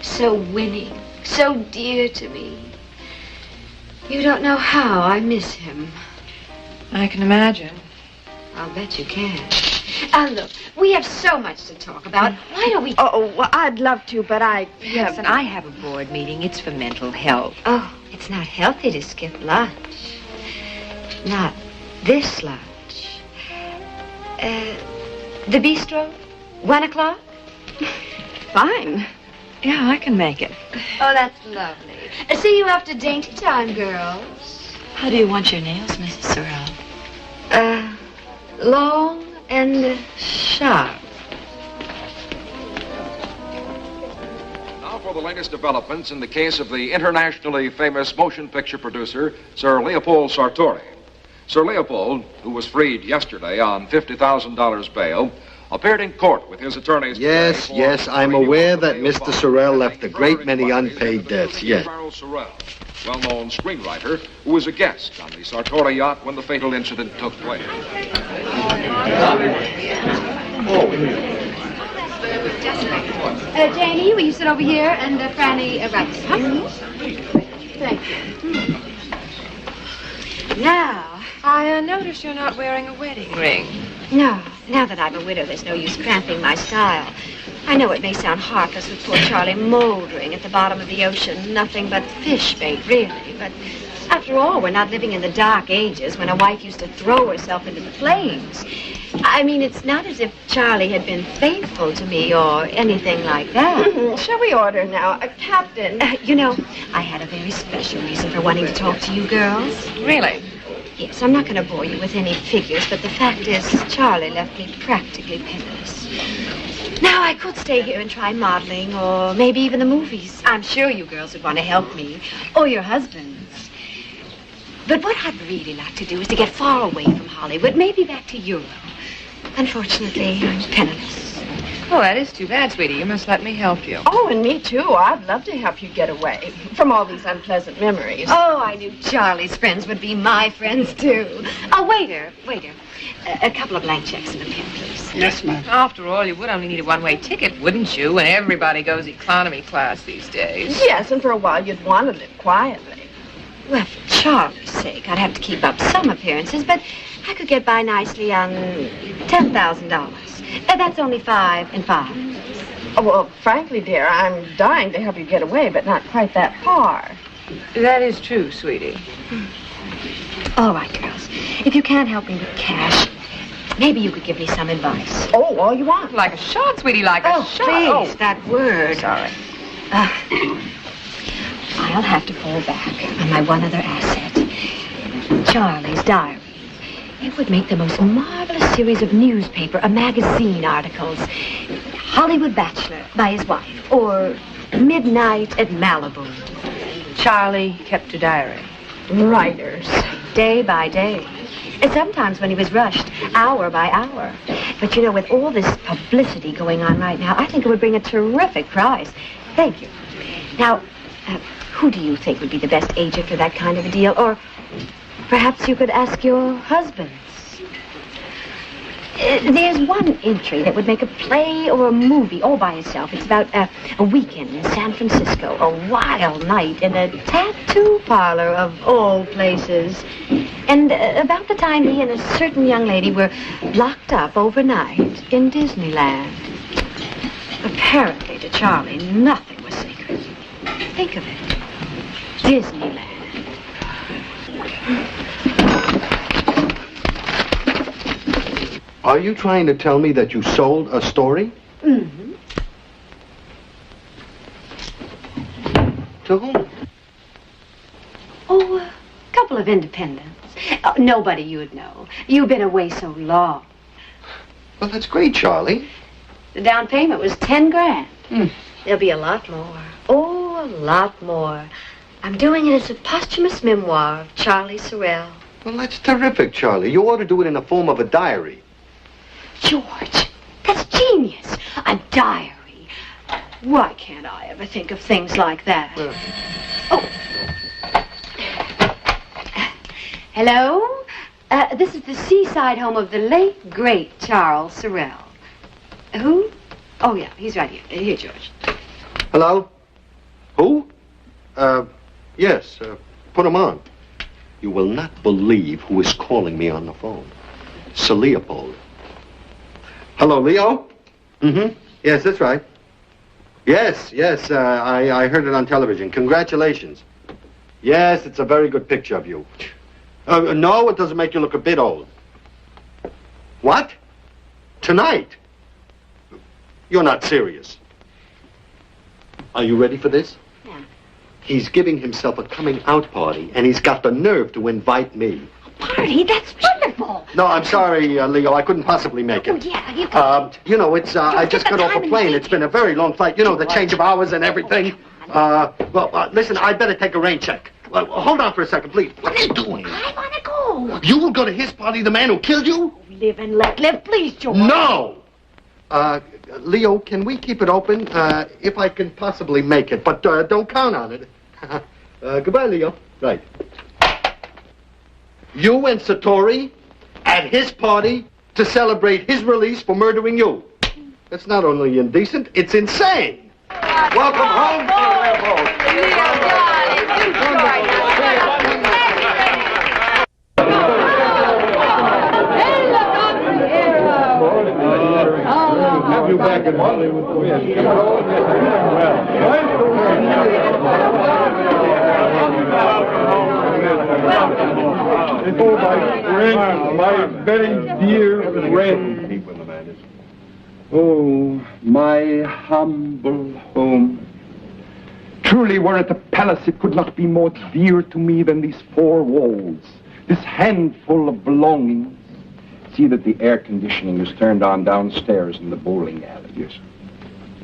So winning, so dear to me. You don't know how I miss him. I can imagine. I'll bet you can. Look, we have so much to talk about. Why don't we... Oh, well, I'd love to, but I... Yes, and I have a board meeting. It's for mental health. Oh, it's not healthy to skip lunch. Not this lunch. The bistro? 1 o'clock? Fine. Yeah, I can make it. Oh, that's lovely. See you after dainty time, girls. How do you want your nails, Mrs. Sorrell? Long and sharp. Now for the latest developments in the case of the internationally famous motion picture producer, Sir Leopold Sartori. Sir Leopold, who was freed yesterday on $50,000 bail, appeared in court with his attorneys. Yes, yes, I'm aware that Mr. Sorrell left a great many unpaid debts, yes. Sorrell, well-known screenwriter, who was a guest on the Sartori yacht when the fatal incident took place. Janie, will you sit over here and Franny wrap this up? Thank you. Now, I notice you're not wearing a wedding ring. no. Now that I'm a widow, there's no use cramping my style. I know it may sound heartless with poor Charlie moldering at the bottom of the ocean, nothing but fish bait, really. But after all, we're not living in the dark ages when a wife used to throw herself into the flames. I mean, it's not as if Charlie had been faithful to me or anything like that. Shall we order now? Captain. You know, I had a very special reason for wanting to talk to you girls. Really? Yes, I'm not going to bore you with any figures, but the fact is, Charlie left me practically penniless. Now, I could stay here and try modeling, or maybe even the movies. I'm sure you girls would want to help me, or your husbands. But what I'd really like to do is to get far away from Hollywood, maybe back to Europe. Unfortunately, I'm penniless. Oh, that is too bad, sweetie. You must let me help you. Oh, and me too. I'd love to help you get away from all these unpleasant memories. Oh, I knew Charlie's friends would be my friends, too. Oh, waiter. A couple of blank checks and a pen, please. Yes, ma'am. After all, you would only need a one-way ticket, wouldn't you? When everybody goes economy class these days. Yes, and for a while you'd want to live quietly. Well, for Charlie's sake, I'd have to keep up some appearances, but I could get by nicely on $10,000. That's only 5 and 5. Oh, well, frankly, dear, I'm dying to help you get away, but not quite that far. That is true, sweetie. All right, girls. If you can't help me with cash, maybe you could give me some advice. Oh, all you want. Like a shot, sweetie, like a shot. Please, that word. Sorry. I'll have to fall back on my one other asset, Charlie's diary. It would make the most marvelous series of newspaper or magazine articles. Hollywood Bachelor by his wife, or Midnight at Malibu. Charlie kept a diary. Writers, day by day. And sometimes when he was rushed, hour by hour. But you know, with all this publicity going on right now, I think it would bring a terrific prize. Thank you. Now, who do you think would be the best agent for that kind of a deal? Or perhaps you could ask your husbands. There's one entry that would make a play or a movie all by itself. It's about a weekend in San Francisco, a wild night in a tattoo parlor of all places. And about the time he and a certain young lady were locked up overnight in Disneyland. Apparently to Charlie, nothing was sacred. Think of it. Disneyland. Are you trying to tell me that you sold a story? Mm-hmm. To whom? Oh, a couple of independents. Nobody you'd know. You've been away so long. Well, that's great, Charlie. The down payment was 10 grand. There'll be a lot more. Oh, a lot more. I'm doing it as a posthumous memoir of Charlie Sorrell. Well, that's terrific, Charlie. You ought to do it in the form of a diary. George, that's genius. A diary. Why can't I ever think of things like that? Oh. Hello? This is the seaside home of the late, great Charles Sorrell. Who? Oh, yeah, he's right here. Here, George. Hello? Who? Yes, put him on. You will not believe who is calling me on the phone. Sir Leopold. Hello, Leo? Mm-hmm. Yes, that's right. Yes, I heard it on television. Congratulations. Yes, it's a very good picture of you. No, it doesn't make you look a bit old. What? Tonight? You're not serious. Are you ready for this? Yeah. He's giving himself a coming out party, and he's got the nerve to invite me. Party? That's wonderful. No, I'm sorry, Leo. I couldn't possibly make it. Oh, yeah, you can. You know, it's, I just got off a plane. It's been a very long flight. You know, the change of hours and everything. Listen, I'd better take a rain check. Hold on for a second, please. What are you doing? I want to go. You will go to his party, the man who killed you? Live and let live, please, George. No! Leo, can we keep it open? If I can possibly make it, but don't count on it. Goodbye, Leo. Right. You and Satori at his party to celebrate his release for murdering you. That's not only indecent, it's insane. Welcome home, Have you back in Hollywood? Yes. Oh, my friend, my very dear friend. Oh, my humble home. Truly, were it a palace, it could not be more dear to me than these four walls, this handful of belongings. See that the air conditioning is turned on downstairs in the bowling alley. Yes, sir.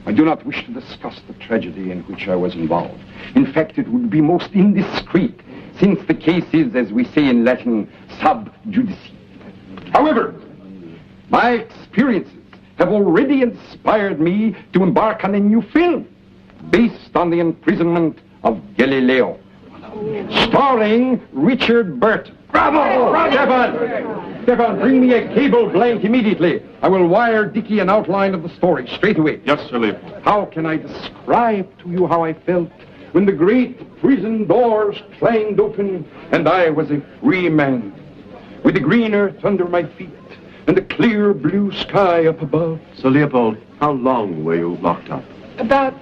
I do not wish to discuss the tragedy in which I was involved. In fact, it would be most indiscreet, since the case is, as we say in Latin, sub judice. However, my experiences have already inspired me to embark on a new film based on the imprisonment of Galileo, starring Richard Burton. Bravo! Stefan, bring me a cable blank immediately. I will wire Dickie an outline of the story straight away. Yes, sir, Leopold. How can I describe to you how I felt when the great prison doors clanged open and I was a free man, with the green earth under my feet and the clear blue sky up above? So, Leopold, how long were you locked up? About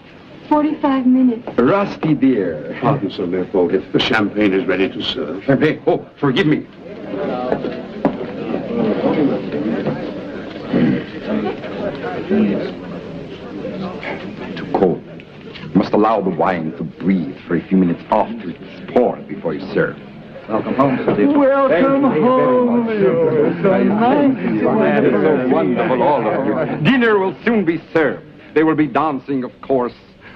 45 minutes. Rusty, dear. Pardon, Sir Leopold, if the champagne is ready to serve. Champagne? Oh, forgive me. Too cold. You must allow the wine to breathe for a few minutes after it's poured before you serve. Welcome home, Sir Leopold. Welcome home, Leo. So nice. That is so wonderful, all of you. Dinner will soon be served. There will be dancing, of course.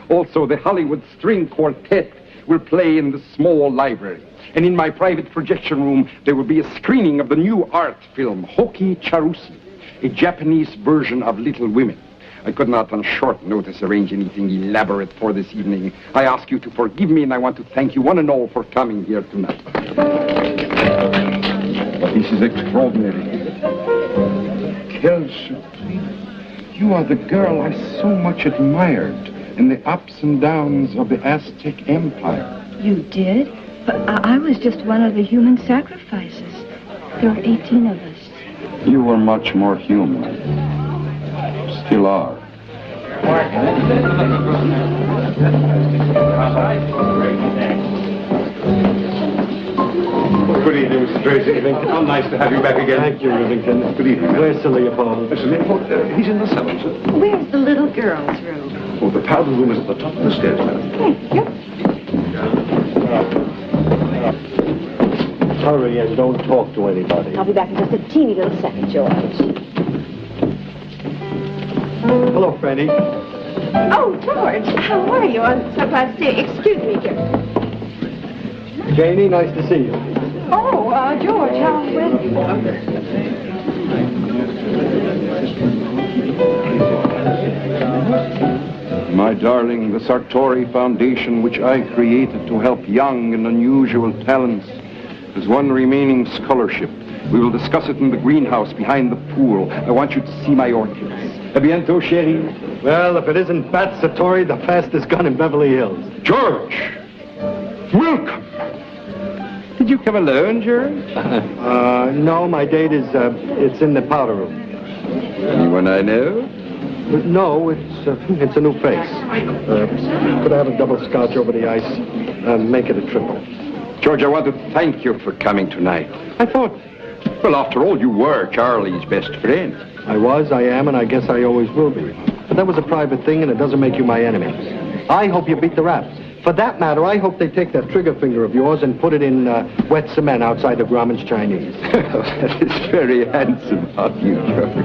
Also, the Hollywood String Quartet will play in the small library. And in my private projection room, there will be a screening of the new art film, Hoki Charusi, a Japanese version of Little Women. I could not on short notice arrange anything elaborate for this evening. I ask you to forgive me, and I want to thank you one and all for coming here tonight. This is extraordinary. Quelle surprise. You are the girl I so much admired in the ups and downs of the Aztec Empire. You did? But I was just one of the human sacrifices. There were 18 of us. You were much more human. Still are. Good evening, Mr. Tracy. How nice to have you back again. Thank you, Rivington. Good evening. Where's Sir Leopold? Mr. Leopold, he's in the cellar, sir. Where's the little girl's room? Oh, the powder room is at the top of the stairs, madam. Thank you. Hurry and don't talk to anybody. I'll be back in just a teeny little second, George. Hello, Franny. Oh, George, how are you? I'm so glad to see you. Excuse me, George. Janie, nice to see you. Oh, George, how is My darling, the Sartori Foundation, which I created to help young and unusual talents, has one remaining scholarship. We will discuss it in the greenhouse behind the pool. I want you to see my orchids. A bientôt, chérie. Well, if it isn't Bat Satori, the fastest gun in Beverly Hills. George! Welcome! Did you come alone, George? No, my date is, it's in the powder room. Anyone I know? No, it's a new face. Could I have a double scotch over the ice? Make it a triple. George, I want to thank you for coming tonight. I thought, well, after all, you were Charlie's best friend. I was, I am, and I guess I always will be. But that was a private thing, and it doesn't make you my enemy. I hope you beat the rap. For that matter, I hope they take that trigger finger of yours and put it in wet cement outside of Grauman's Chinese. That is very handsome of you, George.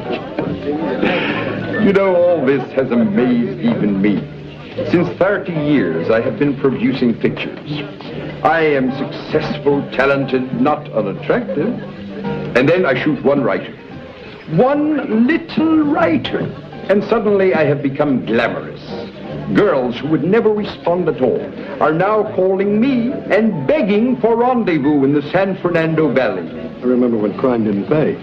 You know, all this has amazed even me. Since 30 years, I have been producing pictures. I am successful, talented, not unattractive. And then I shoot one writer. One little writer. And suddenly I have become glamorous. Girls who would never respond at all are now calling me and begging for rendezvous in the San Fernando Valley. I remember when crime didn't pay.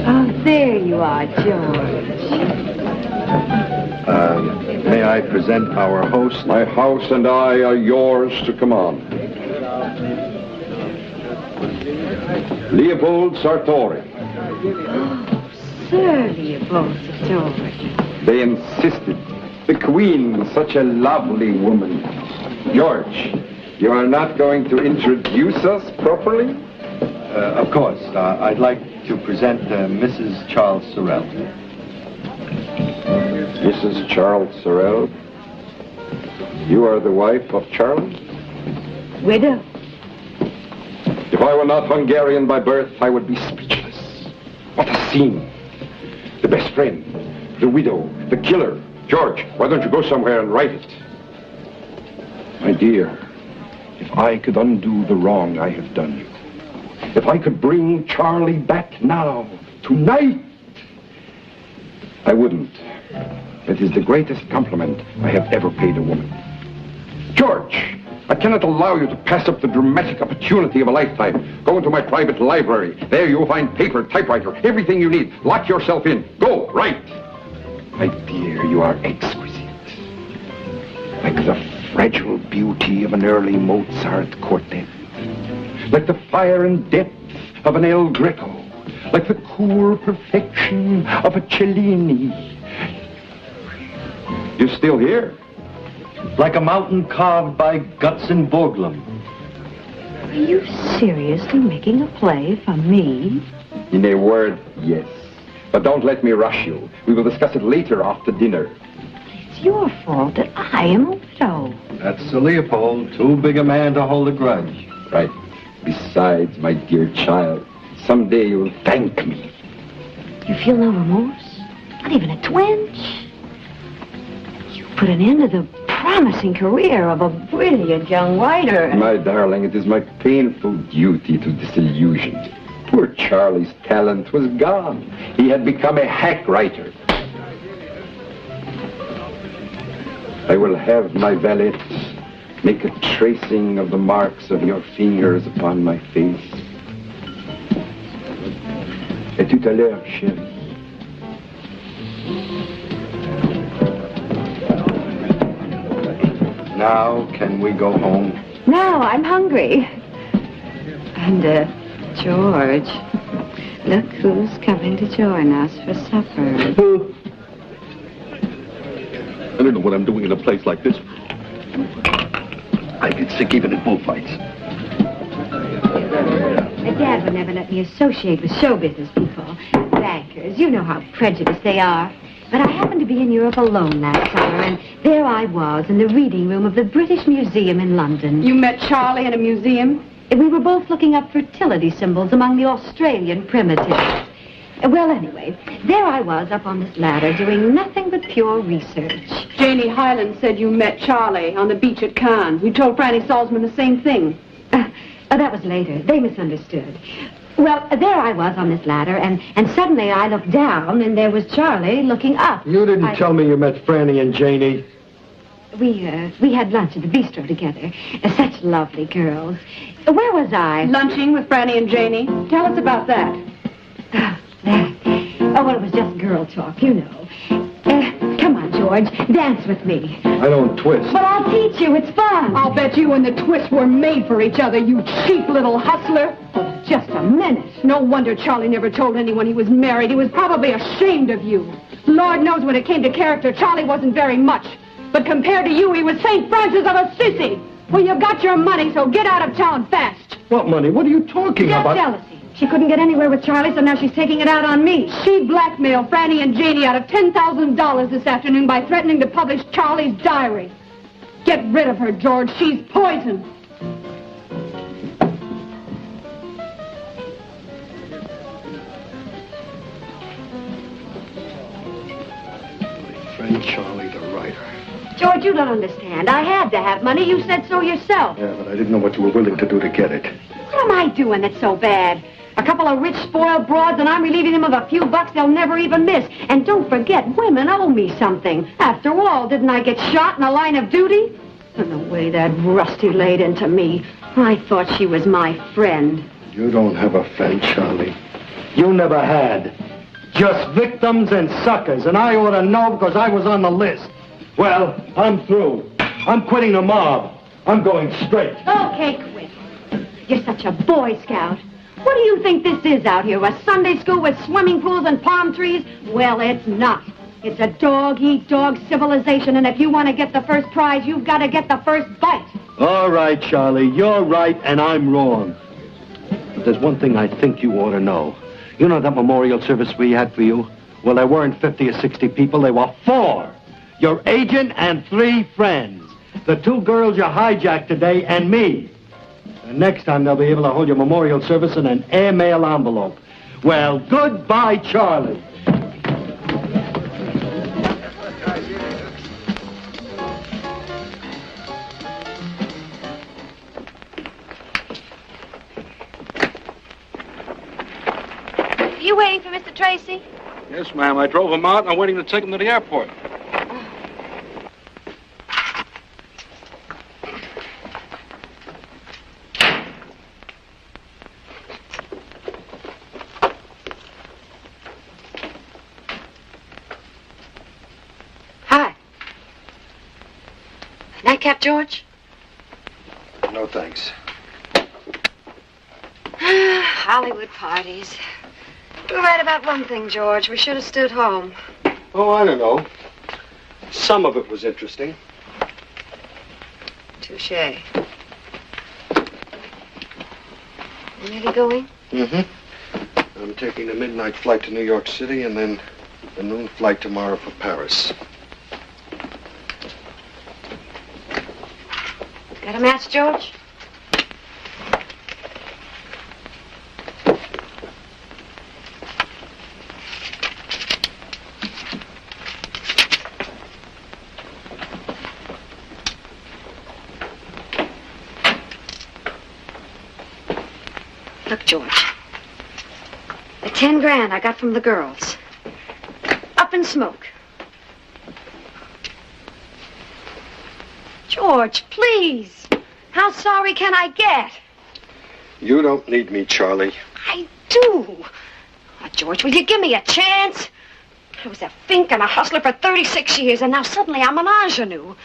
Oh, there you are, George. May I present our host? My house and I are yours to command. Leopold Sartori. Sir Leopold Sartori. They insisted. The Queen was such a lovely woman. George, you are not going to introduce us properly? Of course. I'd like to present Mrs. Charles Sorrell. Mrs. Charles Sorrell? You are the wife of Charley? Widow. If I were not Hungarian by birth, I would be speechless. What a scene. The best friend, the widow, the killer. George, why don't you go somewhere and write it? My dear, if I could undo the wrong I have done you, if I could bring Charley back now, tonight, I wouldn't. It is the greatest compliment I have ever paid a woman. George, I cannot allow you to pass up the dramatic opportunity of a lifetime. Go into my private library. There you will find paper, typewriter, everything you need. Lock yourself in. Go, write. My dear, you are exquisite. Like the fragile beauty of an early Mozart quartet. Like the fire and depth of an El Greco. Like the cool perfection of a Cellini. You're still here? Like a mountain carved by Gutzon Borglum. Are you seriously making a play for me? In a word, yes. But don't let me rush you. We will discuss it later after dinner. It's your fault that I am a widow. That's Sir Leopold, too big a man to hold a grudge. Right. Besides, my dear child, someday you'll thank me. You feel no remorse? Not even a twinge? You put an end to the promising career of a brilliant young writer. My darling, it is my painful duty to disillusion. Poor Charley's talent was gone. He had become a hack writer. I will have my valet make a tracing of the marks of your fingers upon my face. Et tout à l'heure, chérie. Now, can we go home? Now, I'm hungry. And, George, look who's coming to join us for supper. I don't know what I'm doing in a place like this. I get sick even in bullfights. Dad would never let me associate with show business people. Bankers, you know how prejudiced they are. But I happened to be in Europe alone that summer, and there I was in the reading room of the British Museum in London. You met Charley in a museum? We were both looking up fertility symbols among the Australian primitives. Well, anyway, there I was up on this ladder doing nothing but pure research. Janie Hyland said you met Charley on the beach at Cannes. You told Franny Salzman the same thing. That was later. They misunderstood. Well, there I was on this ladder, and suddenly I looked down, and there was Charley looking up. You didn't tell me you met Franny and Janie. We had lunch at the bistro together. Such lovely girls. Where was I? Lunching with Franny and Janie. Tell us about that. That. Oh, well, it was just girl talk, you know. Come on, George. Dance with me. I don't twist. But I'll teach you. It's fun. I'll bet you and the twist were made for each other, you cheap little hustler. Oh, just a minute. No wonder Charley never told anyone he was married. He was probably ashamed of you. Lord knows when it came to character, Charley wasn't very much. But compared to you, he was St. Francis of Assisi. Well, you got your money, so get out of town fast. What money? What are you talking about? Jealousy. She couldn't get anywhere with Charlie, so now she's taking it out on me. She blackmailed Franny and Janie out of $10,000 this afternoon by threatening to publish Charlie's diary. Get rid of her, George. She's poison. Friend Charlie, the writer. George, you don't understand. I had to have money. You said so yourself. Yeah, but I didn't know what you were willing to do to get it. What am I doing that's so bad? A couple of rich, spoiled broads, and I'm relieving them of a few bucks they'll never even miss. And don't forget, women owe me something. After all, didn't I get shot in the line of duty? And the way that Rusty laid into me, I thought she was my friend. You don't have a friend, Charlie. You never had. Just victims and suckers, and I ought to know because I was on the list. Well, I'm through. I'm quitting the mob. I'm going straight. Okay, quit. You're such a Boy Scout. What do you think this is out here, a Sunday school with swimming pools and palm trees? Well, it's not. It's a dog-eat-dog civilization, and if you want to get the first prize, you've got to get the first bite. All right, Charlie, you're right and I'm wrong. But there's one thing I think you ought to know. You know that memorial service we had for you? Well, there weren't 50 or 60 people, there were 4. Your agent and 3 friends. The 2 girls you hijacked today and me. And next time they'll be able to hold your memorial service in an airmail envelope. Well, goodbye, Charlie. Are you waiting for Mr. Tracy? Yes, ma'am. I drove him out and I'm waiting to take him to the airport. Hi. Nightcap, George? No, thanks. Hollywood parties. You're right about one thing, George. We should have stood home. Oh, I don't know. Some of it was interesting. Touché. Really going? Mm-hmm. I'm taking the midnight flight to New York City and then the noon flight tomorrow for Paris. Got a match, George? Look, George. The 10 grand I got from the girls. Up in smoke. George, please. How sorry can I get? You don't need me, Charlie. I do. Oh, George, will you give me a chance? I was a fink and a hustler for 36 years, and now suddenly I'm an ingenue.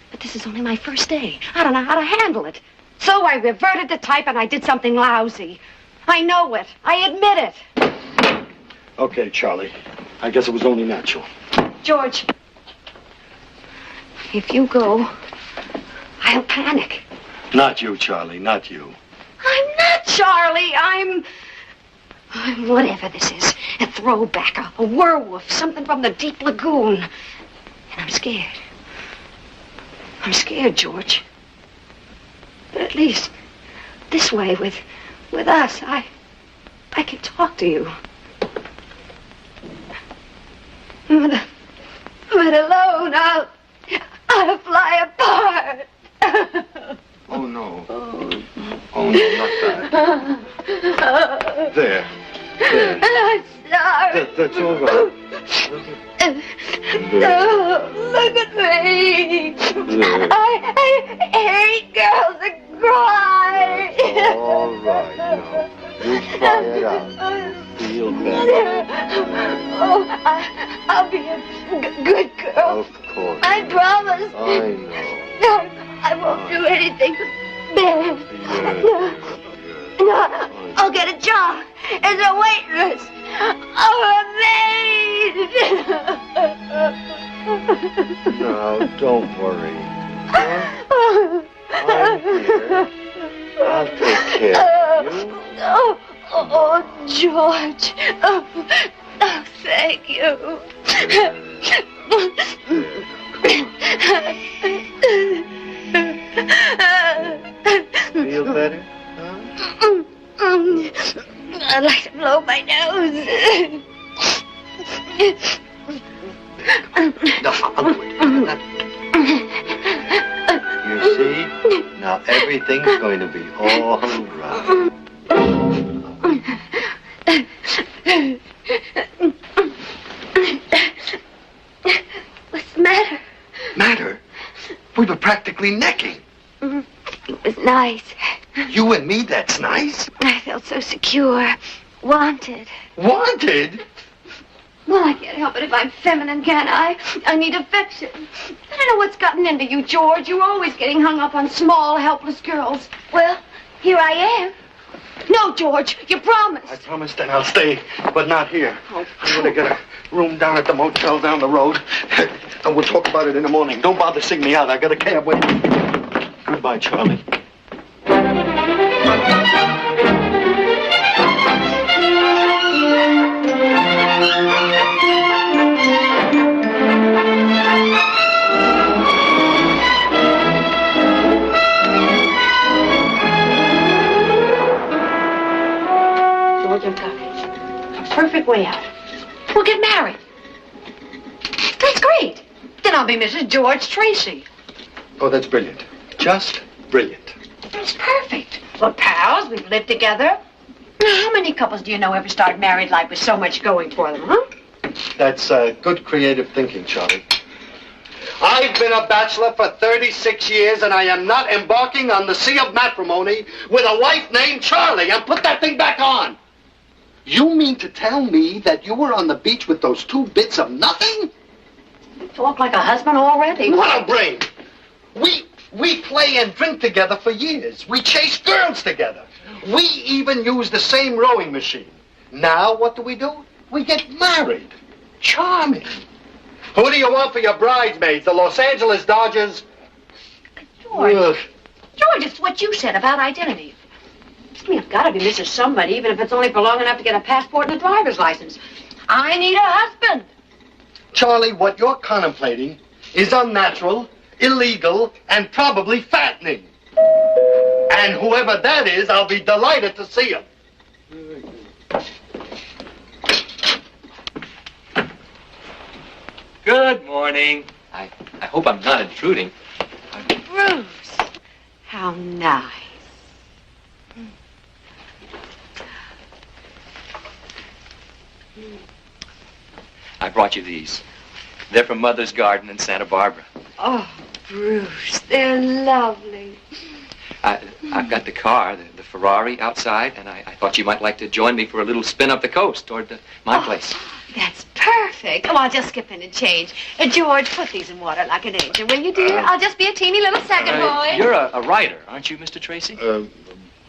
But this is only my first day. I don't know how to handle it. So I reverted to type and I did something lousy. I know it. I admit it. Okay, Charlie. I guess it was only natural. George, if you go, I'll panic. Not you, Charlie, not you. I'm not Charlie. I'm whatever this is. A throwback, a werewolf, something from the deep lagoon. And I'm scared. I'm scared, George. But at least this way, with us, I can talk to you. But alone, I'll fly apart. Oh, no. Oh, no, not that. There. I'm sorry. That's all right. No, look at me. I hate girls that cry. All right, now. You cry it out. Feel better. Oh, I'll be a good girl. Of course. I promise. I know. I won't do anything bad. Yes. No, I'll get a job as a waitress or a maid. No, don't worry. I'm here. I'll take care of you. Oh, George. Oh, thank you. Feel better? I'd like to blow my nose. No, I'll do it. You see? Now everything's going to be all right. What's the matter? Matter? We were practically necking. It was nice. You and me, that's nice. I felt so secure. Wanted. Wanted? Well, I can't help it if I'm feminine, can I? I need affection. I don't know what's gotten into you, George. You're always getting hung up on small, helpless girls. Well, here I am. No, George, you promised. I promised and I'll stay, but not here. I'm going to get a room down at the motel down the road, and we'll talk about it in the morning. Don't bother seeing me out. I got a cab waiting. Goodbye, Charlie. George, I've got it. A perfect way out. We'll get married. That's great. Then I'll be Mrs. George Tracy. Oh, that's brilliant. Just brilliant. That's perfect. We're pals. We've lived together. How many couples do you know ever start married life with so much going for them, huh? That's good creative thinking, Charlie. I've been a bachelor for 36 years, and I am not embarking on the sea of matrimony with a wife named Charlie. And put that thing back on. You mean to tell me that you were on the beach with those two bits of nothing? You talk like a husband already. What a brain! We play and drink together for years. We chase girls together. We even use the same rowing machine. Now what do? We get married. Charming. Who do you want for your bridesmaids? The Los Angeles Dodgers? George. Ugh. George, it's what you said about identity. I mean, I've got to be Mrs. Somebody, even if it's only for long enough to get a passport and a driver's license. I need a husband. Charlie, what you're contemplating is unnatural, illegal, and probably fattening. And whoever that is, I'll be delighted to see him. Good morning. I hope I'm not intruding. Bruce, how nice. I brought you these. They're from Mother's Garden in Santa Barbara. Oh, Bruce, they're lovely. I've got the car, the Ferrari, outside, and I thought you might like to join me for a little spin up the coast toward my place. That's perfect. Oh, I'll just skip in and change. George, put these in water like an angel, will you, dear? I'll just be a teeny little second boy. You're a writer, aren't you, Mr. Tracy?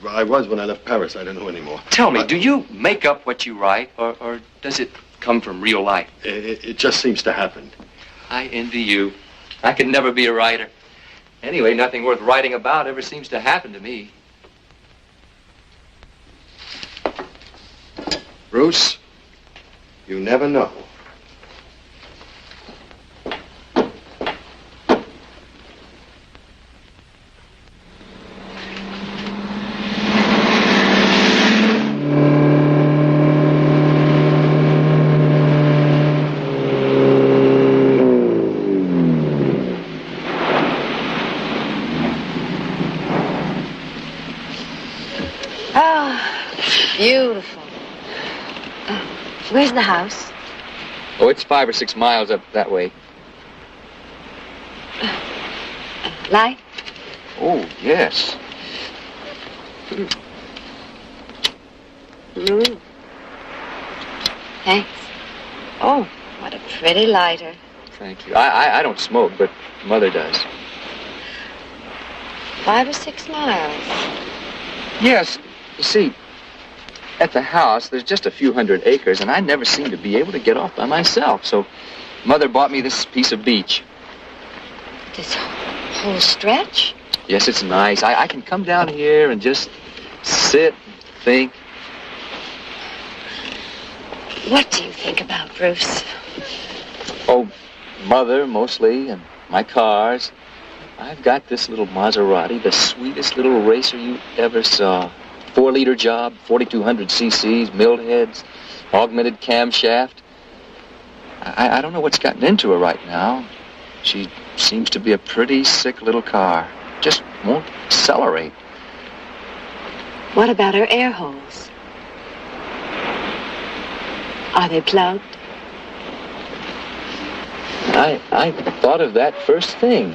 I was when I left Paris. I don't know anymore. Tell me, do you make up what you write, or does it come from real life? It just seems to happen. I envy you. I could never be a writer. Anyway, nothing worth writing about ever seems to happen to me. Bruce, you never know. Beautiful. Where's the house? Oh, it's 5 or 6 miles up that way. Light? Oh, yes. Thanks. Oh, what a pretty lighter. Thank you. I don't smoke, but Mother does. 5 or 6 miles. Yes. You see, at the house, there's just a few hundred acres, and I never seem to be able to get off by myself. So Mother bought me this piece of beach. This whole stretch? Yes, it's nice. I can come down here and just sit and think. What do you think about, Bruce? Oh, Mother, mostly, and my cars. I've got this little Maserati, the sweetest little racer you ever saw. 4-liter job, 4,200 cc's, milled heads, augmented camshaft. I don't know what's gotten into her right now. She seems to be a pretty sick little car. Just won't accelerate. What about her air holes? Are they plugged? I thought of that first thing,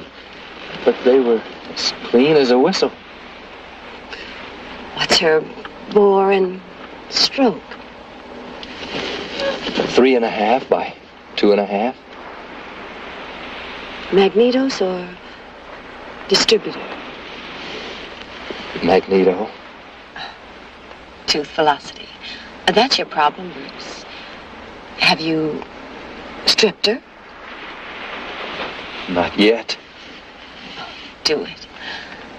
but they were as clean as a whistle. What's her bore and stroke? 3.5 by 2.5. Magnetos or distributor? Magneto. Tooth velocity. That's your problem, Bruce. Have you stripped her? Not yet. Do it.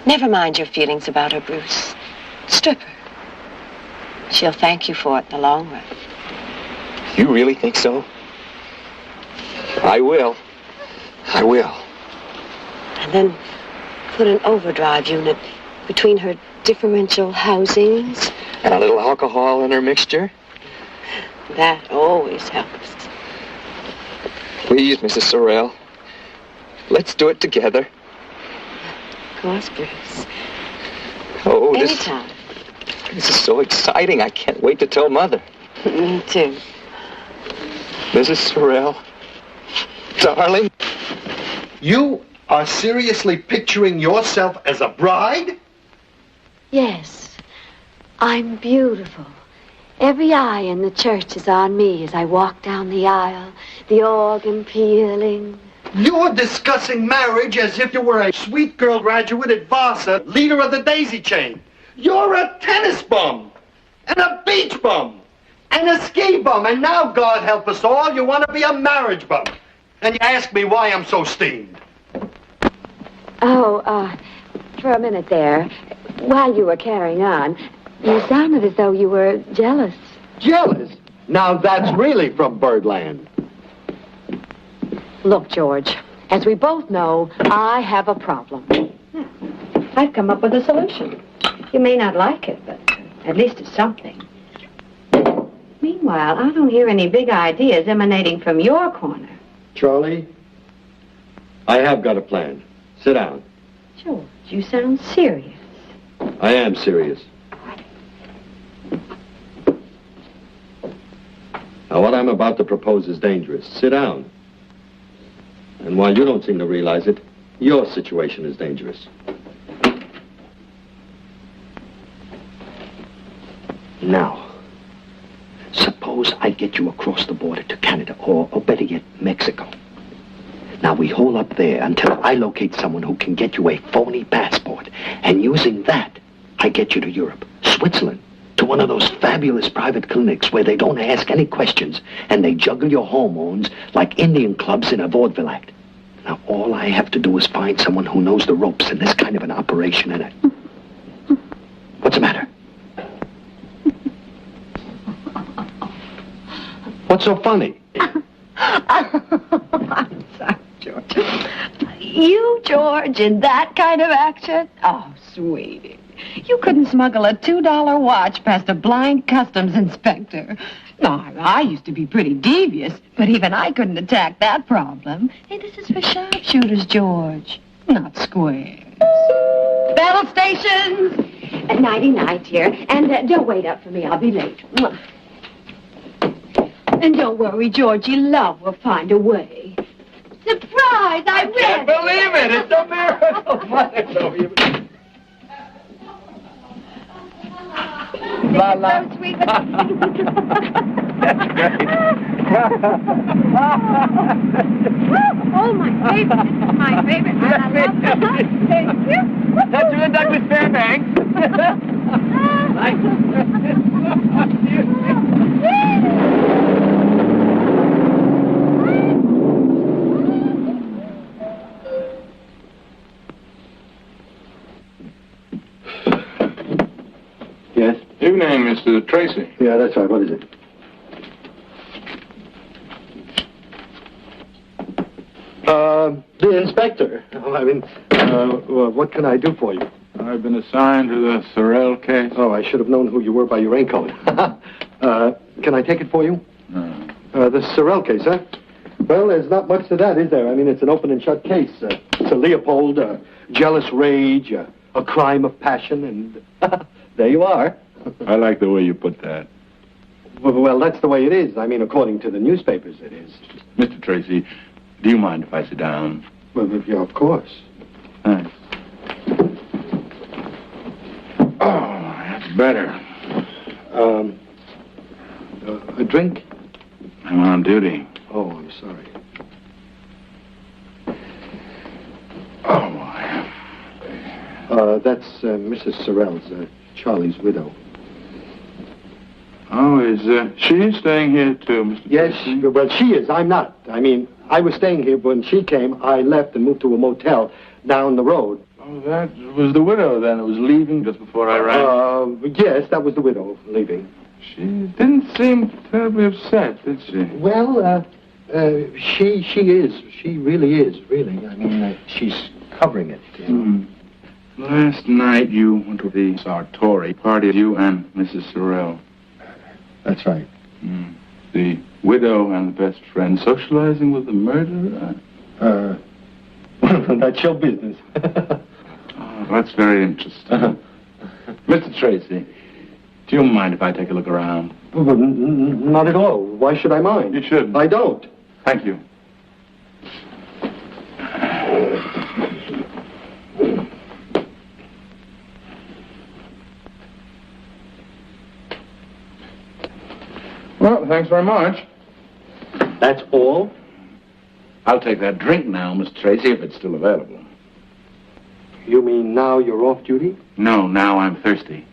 Never mind your feelings about her, Bruce. Strip her. She'll thank you for it in the long run. You really think so? I will. I will. And then put an overdrive unit between her differential housings. And a little alcohol in her mixture? That always helps. Please, Mrs. Sorrell. Let's do it together. Of course, Bruce. Oh, Anytime. This is so exciting. I can't wait to tell Mother. Me too. Mrs. Sorrell. Darling. You are seriously picturing yourself as a bride? Yes. I'm beautiful. Every eye in the church is on me as I walk down the aisle, the organ pealing. You're discussing marriage as if you were a sweet girl graduate at Vassar, leader of the daisy chain. You're a tennis bum, and a beach bum, and a ski bum, and now, God help us all, you want to be a marriage bum. And you ask me why I'm so steamed. Oh, for a minute there, while you were carrying on, you sounded as though you were jealous. Jealous? Now that's really from Birdland. Look, George, as we both know, I have a problem. I've come up with a solution. You may not like it, but at least it's something. Meanwhile, I don't hear any big ideas emanating from your corner. Charlie, I have got a plan. Sit down. George, you sound serious. I am serious. Now, what I'm about to propose is dangerous. Sit down. And while you don't seem to realize it, your situation is dangerous. Now, suppose I get you across the border to Canada, or better yet, Mexico. Now, we hold up there until I locate someone who can get you a phony passport. And using that, I get you to Europe, Switzerland, to one of those fabulous private clinics where they don't ask any questions and they juggle your hormones like Indian clubs in a vaudeville act. Now, all I have to do is find someone who knows the ropes in this kind of an operation, and what's the matter? What's so funny? I'm sorry, George. You, George, in that kind of action? Oh, sweetie. You couldn't smuggle a $2 watch past a blind customs inspector. No, I used to be pretty devious, but even I couldn't attack that problem. Hey, this is for sharpshooters, George, not squares. Battle stations! Nighty-night, dear. And don't wait up for me. I'll be late. Mwah. And don't worry, Georgie. Love will find a way. Surprise! I Can't believe it! It's a miracle! La la. So sweet. That's great. Oh, my favorite. This is my favorite. I love it. Thank you. That's your Douglas Fairbanks. Evening, Mr. Tracy. Yeah, that's right. What is it? The inspector. What can I do for you? I've been assigned to the Sorrell case. Oh, I should have known who you were by your raincoat. Can I take it for you? No. The Sorrell case, huh? Well, there's not much to that, is there? I mean, it's an open and shut case. It's a Leopold, jealous rage, a crime of passion, and there you are. I like the way you put that. Well, that's the way it is. I mean, according to the newspapers, it is. Mr. Tracy, do you mind if I sit down? Well, yeah, of course. Thanks. Oh, that's better. A drink? I'm on duty. Oh, I'm sorry. That's Mrs. Sorrell's, Charlie's widow. Oh, is she staying here too, Mr. Yes, Tracy? well, she is. I'm not. I mean, I was staying here when she came. I left and moved to a motel down the road. Oh, that was the widow then. It was leaving just before I ran. Yes, that was the widow leaving. She didn't seem terribly upset, did she? Well, she is. She really is, really. I mean, she's covering it, you know. Last night you went to the Sartori party, you and Mrs. Sorrell. That's right. The widow and the best friend socializing with the murderer? That's your business. Oh, that's very interesting. Mr. Tracy, do you mind if I take a look around? Not at all. Why should I mind? You should. I don't. Thank you. Well, thanks very much. That's all? I'll take that drink now, Mr. Tracy, if it's still available. You mean now you're off duty? No, now I'm thirsty.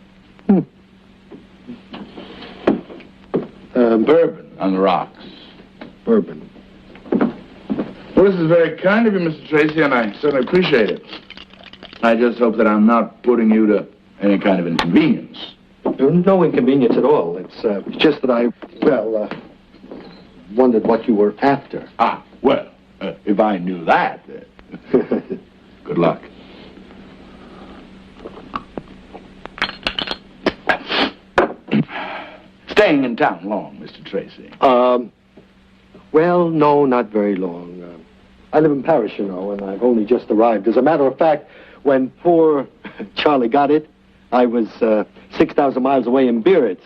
Bourbon on the rocks. Bourbon. Well, this is very kind of you, Mr. Tracy, and I certainly appreciate it. I just hope that I'm not putting you to any kind of inconvenience. No inconvenience at all. It's just that I, wondered what you were after. Ah, well, if I knew that, good luck. Staying in town long, Mr. Tracy? Well, no, not very long. I live in Paris, you know, and I've only just arrived. As a matter of fact, when poor Charlie got it, I was 6,000 miles away in Biarritz.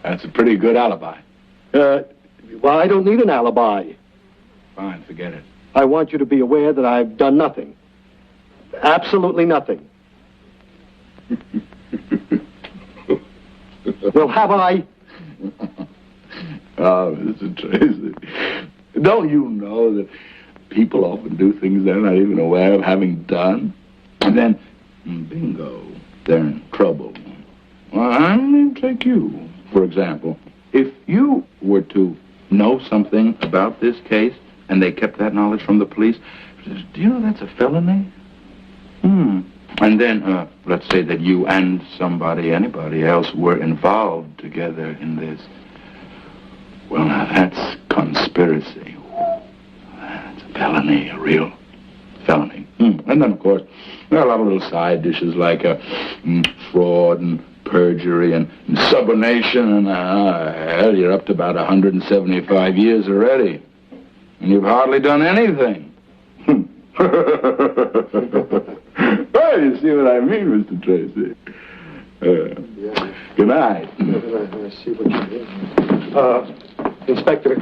That's a pretty good alibi. Well, I don't need an alibi. Fine, forget it. I want you to be aware that I've done nothing. Absolutely nothing. Well, have I? Oh, Mr. Tracy, don't you know that people often do things they're not even aware of having done? And then, bingo, they're in trouble. Well, I mean, take you, for example. If you were to know something about this case and they kept that knowledge from the police, do you know that's a felony? And then, let's say that you and anybody else were involved together in this. Well, now that's conspiracy. That's a felony, a real felony. And then, of course, there are a lot of little side dishes like fraud and perjury and subornation, and hell, you're up to about 175 years already. And you've hardly done anything. Well, you see what I mean, Mr. Tracy. Good night. I see what you mean. Inspector.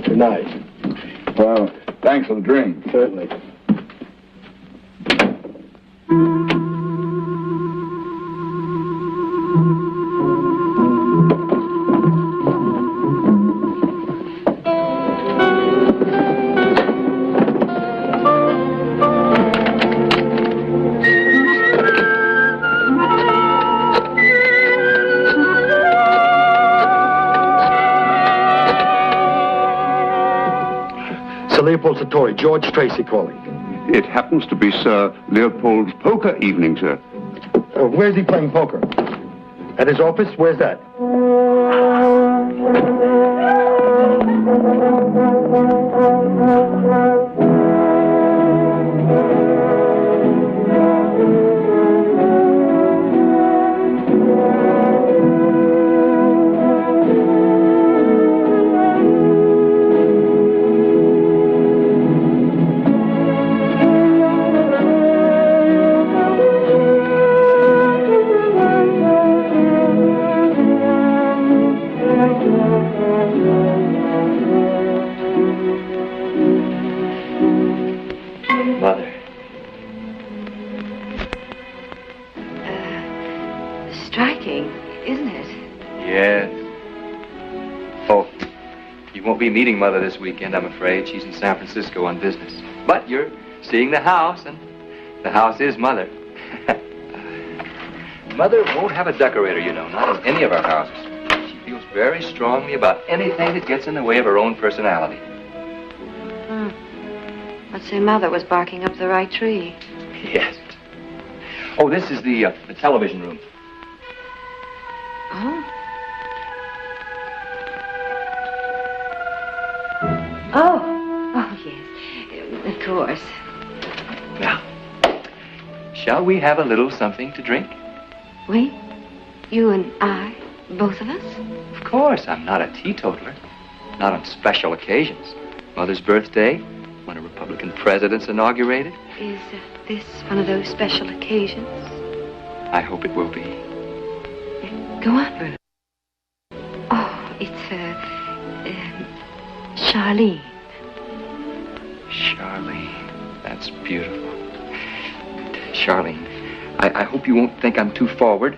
Good night. Well, thanks for the drink. Certainly. Leopold Sartori, George Tracy calling. It happens to be Sir Leopold's poker evening, sir. Where's he playing poker? At his office? Where's that? Mother. Striking, isn't it? Yes. Oh, you won't be meeting Mother this weekend, I'm afraid. She's in San Francisco on business. But you're seeing the house, and the house is Mother. Mother won't have a decorator, you know, not in any of our houses. She feels very strongly about anything that gets in the way of her own personality. I'd say Mother was barking up the right tree. Yes. Oh, this is the television room. Oh? Oh, yes. Of course. Now, shall we have a little something to drink? We? You and I? Both of us? Of course, I'm not a teetotaler. Not on special occasions. Mother's birthday, when a Republican president's inaugurated. Is this one of those special occasions? I hope it will be. Go on, Bruce. Oh, it's, Charley. Charlene, that's beautiful. Charlene, I hope you won't think I'm too forward,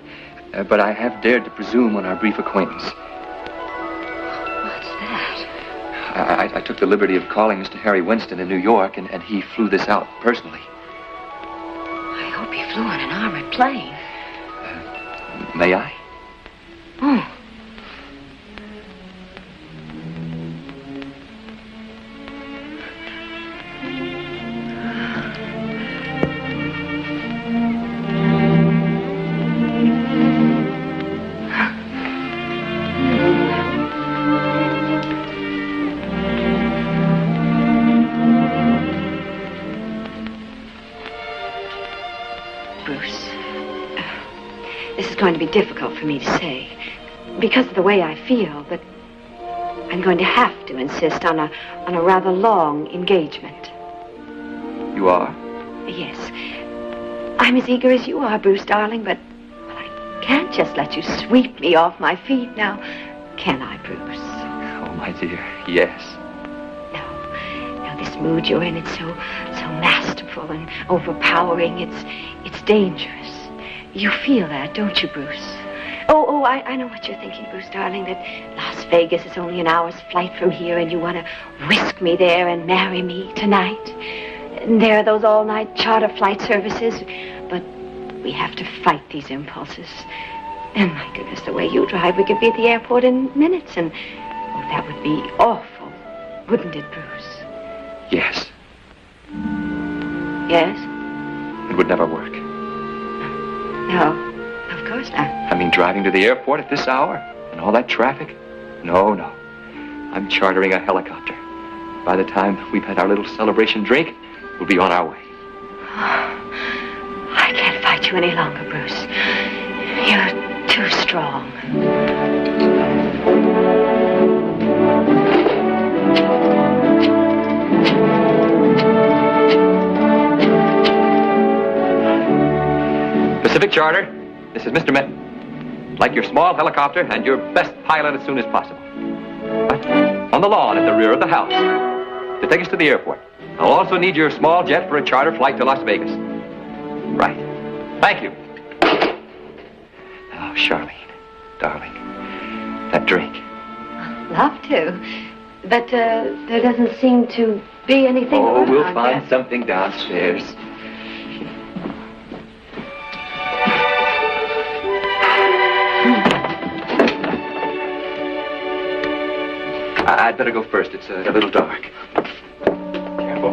but I have dared to presume on our brief acquaintance. What's that? I took the liberty of calling Mr. Harry Winston in New York, and he flew this out personally. I hope you flew on an armored plane. May I? Oh. Going to be difficult for me to say because of the way I feel, but I'm going to have to insist on a rather long engagement. You are? Yes. I'm as eager as you are, Bruce, darling, but I can't just let you sweep me off my feet now, can I, Bruce? Oh, my dear, yes. No, this mood you're in, it's so masterful and overpowering. It's dangerous. You feel that, don't you, Bruce? Oh, I know what you're thinking, Bruce, darling, that Las Vegas is only an hour's flight from here and you want to whisk me there and marry me tonight. And there are those all-night charter flight services, but we have to fight these impulses. And my goodness, the way you drive, we could be at the airport in minutes, and oh, that would be awful, wouldn't it, Bruce? Yes. Yes? It would never work. No, of course not. I mean, driving to the airport at this hour and all that traffic? No. I'm chartering a helicopter. By the time we've had our little celebration drink, we'll be on our way. I can't fight you any longer, Bruce. You're too strong. Pacific Charter, this is Mr. Minton. Like your small helicopter and your best pilot as soon as possible. Right? On the lawn at the rear of the house to take us to the airport. I'll also need your small jet for a charter flight to Las Vegas. Right. Thank you. Oh, Charlene, darling, that drink. Love to. But there doesn't seem to be anything Oh, around we'll yet. find something downstairs. I'd better go first. It's a little dark. Careful.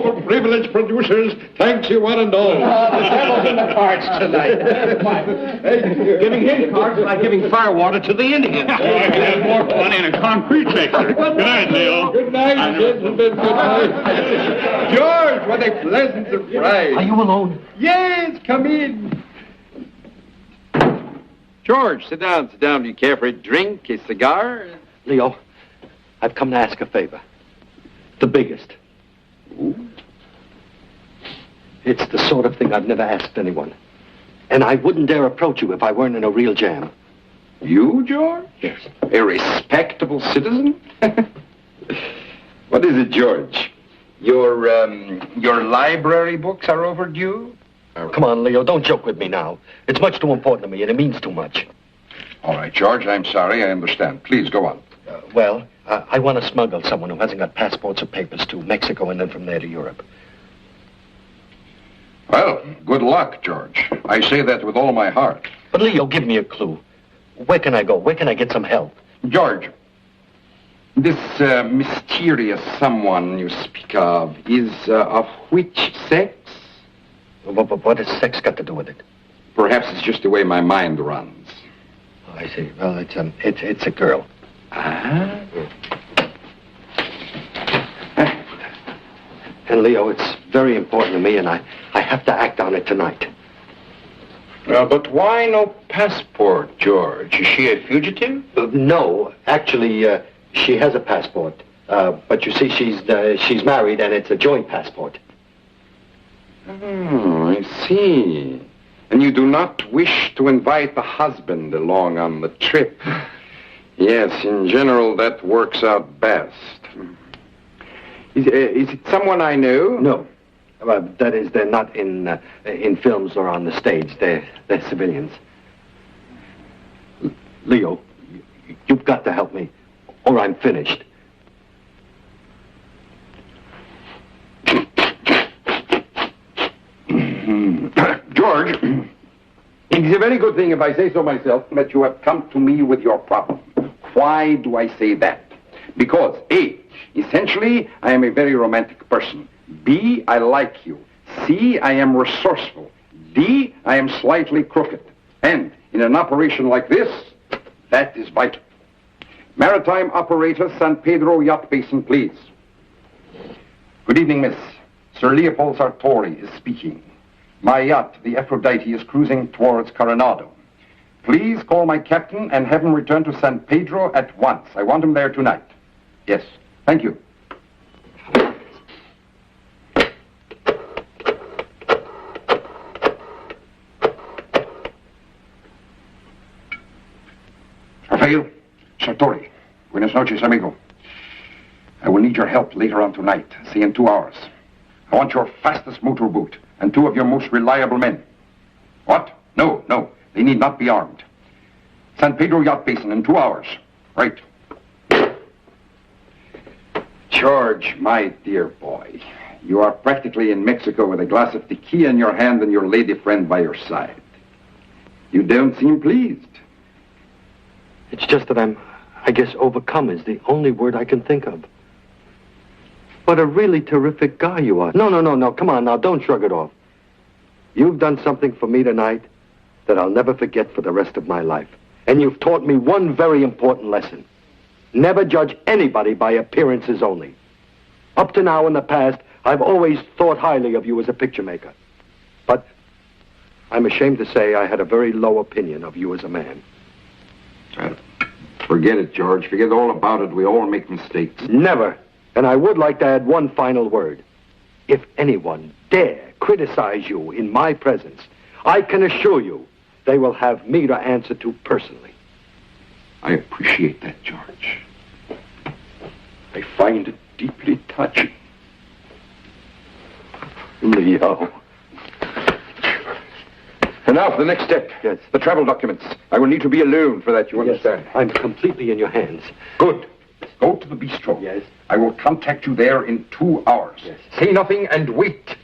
overprivileged producers thanks you one and all. The devil's in the cards tonight. Giving him cards like giving firewater to the Indians. I can have more fun in a concrete mixer. Good night, Leo. Good night, gentlemen. Good night. George, what a pleasant surprise. Are you alone? Yes, come in. George, sit down. Sit down. Do you care for a drink, a cigar? Leo, I've come to ask a favor. The biggest. Ooh. It's the sort of thing I've never asked anyone. And I wouldn't dare approach you if I weren't in a real jam. You, George? Yes. A respectable citizen? What is it, George? Your library books are overdue? Come on, Leo, don't joke with me now. It's much too important to me, and it means too much. All right, George, I'm sorry. I understand. Please, go on. I want to smuggle someone who hasn't got passports or papers to Mexico and then from there to Europe. Well, good luck, George. I say that with all my heart. But, Leo, give me a clue. Where can I go? Where can I get some help? George, this mysterious someone you speak of is of which sex? What has sex got to do with it? Perhaps it's just the way my mind runs. Oh, I see. Well, it's a girl. Ah? And, Leo, it's very important to me, and I have to act on it tonight. But why no passport, George? Is she a fugitive? No. Actually, she has a passport. But you see, she's married, and it's a joint passport. Oh, I see. And you do not wish to invite the husband along on the trip. Yes, in general, that works out best. Is it someone I know? No. That is, they're not in films or on the stage. They're civilians. Leo, you've got to help me, or I'm finished. George, it is a very good thing, if I say so myself, that you have come to me with your problem. Why do I say that? Because, A, essentially, I am a very romantic person. B, I like you. C, I am resourceful. D, I am slightly crooked. And in an operation like this, that is vital. Maritime operator, San Pedro Yacht Basin, please. Good evening, miss. Sir Leopold Sartori is speaking. My yacht, the Aphrodite, is cruising towards Coronado. Please call my captain and have him return to San Pedro at once. I want him there tonight. Yes, thank you. Rafael, Sartori, buenas noches, amigo. I will need your help later on tonight, say in 2 hours. I want your fastest motorboat and 2 of your most reliable men. What? No. They need not be armed. San Pedro Yacht Basin in 2 hours. Right. George, my dear boy, you are practically in Mexico with a glass of tequila in your hand and your lady friend by your side. You don't seem pleased. It's just that I guess overcome is the only word I can think of. What a really terrific guy you are. No. Come on now, don't shrug it off. You've done something for me tonight that I'll never forget for the rest of my life. And you've taught me one very important lesson. Never judge anybody by appearances only. Up to now in the past, I've always thought highly of you as a picture maker. But I'm ashamed to say I had a very low opinion of you as a man. Forget it, George. Forget all about it. We all make mistakes. Never. And I would like to add one final word. If anyone dare criticize you in my presence, I can assure you they will have me to answer to personally. I appreciate that, George. I find it deeply touching. Leo. And now for the next step. Yes. The travel documents. I will need to be alone for that, you understand? Yes, I'm completely in your hands. Good. Go to the bistro. Yes. I will contact you there in 2 hours. Yes. Say nothing and wait.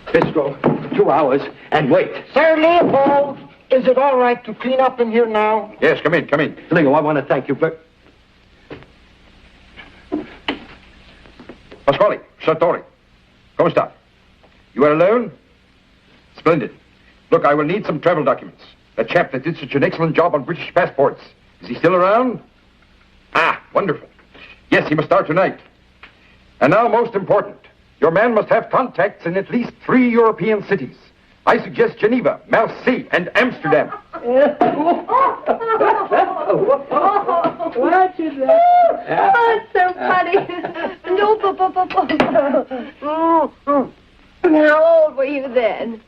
Bistro, 2 hours, and wait. Sir Leopold, is it all right to clean up in here now? Yes, come in. Leo, I want to thank you for... Pasquale, Sartori. Come sta? You are alone? Splendid. Look, I will need some travel documents. That chap that did such an excellent job on British passports. Is he still around? Ah, wonderful. Yes, he must start tonight. And now, most important, your man must have contacts in at least 3 European cities. I suggest Geneva, Marseille, and Amsterdam. Watch it. Oh, it's so funny. How old were you then?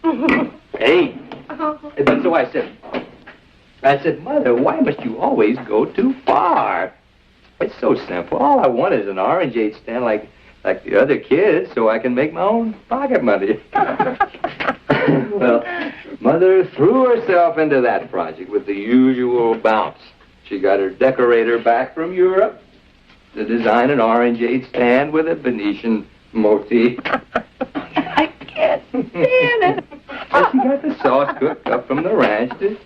Hey. But so I said, Mother, why must you always go too far? It's so simple. All I want is an orangeade stand like the other kids so I can make my own pocket money. Well, Mother threw herself into that project with the usual bounce. She got her decorator back from Europe to design an orangeade stand with a Venetian motif. I can't stand it. And she got the sauce cooked up from the ranch to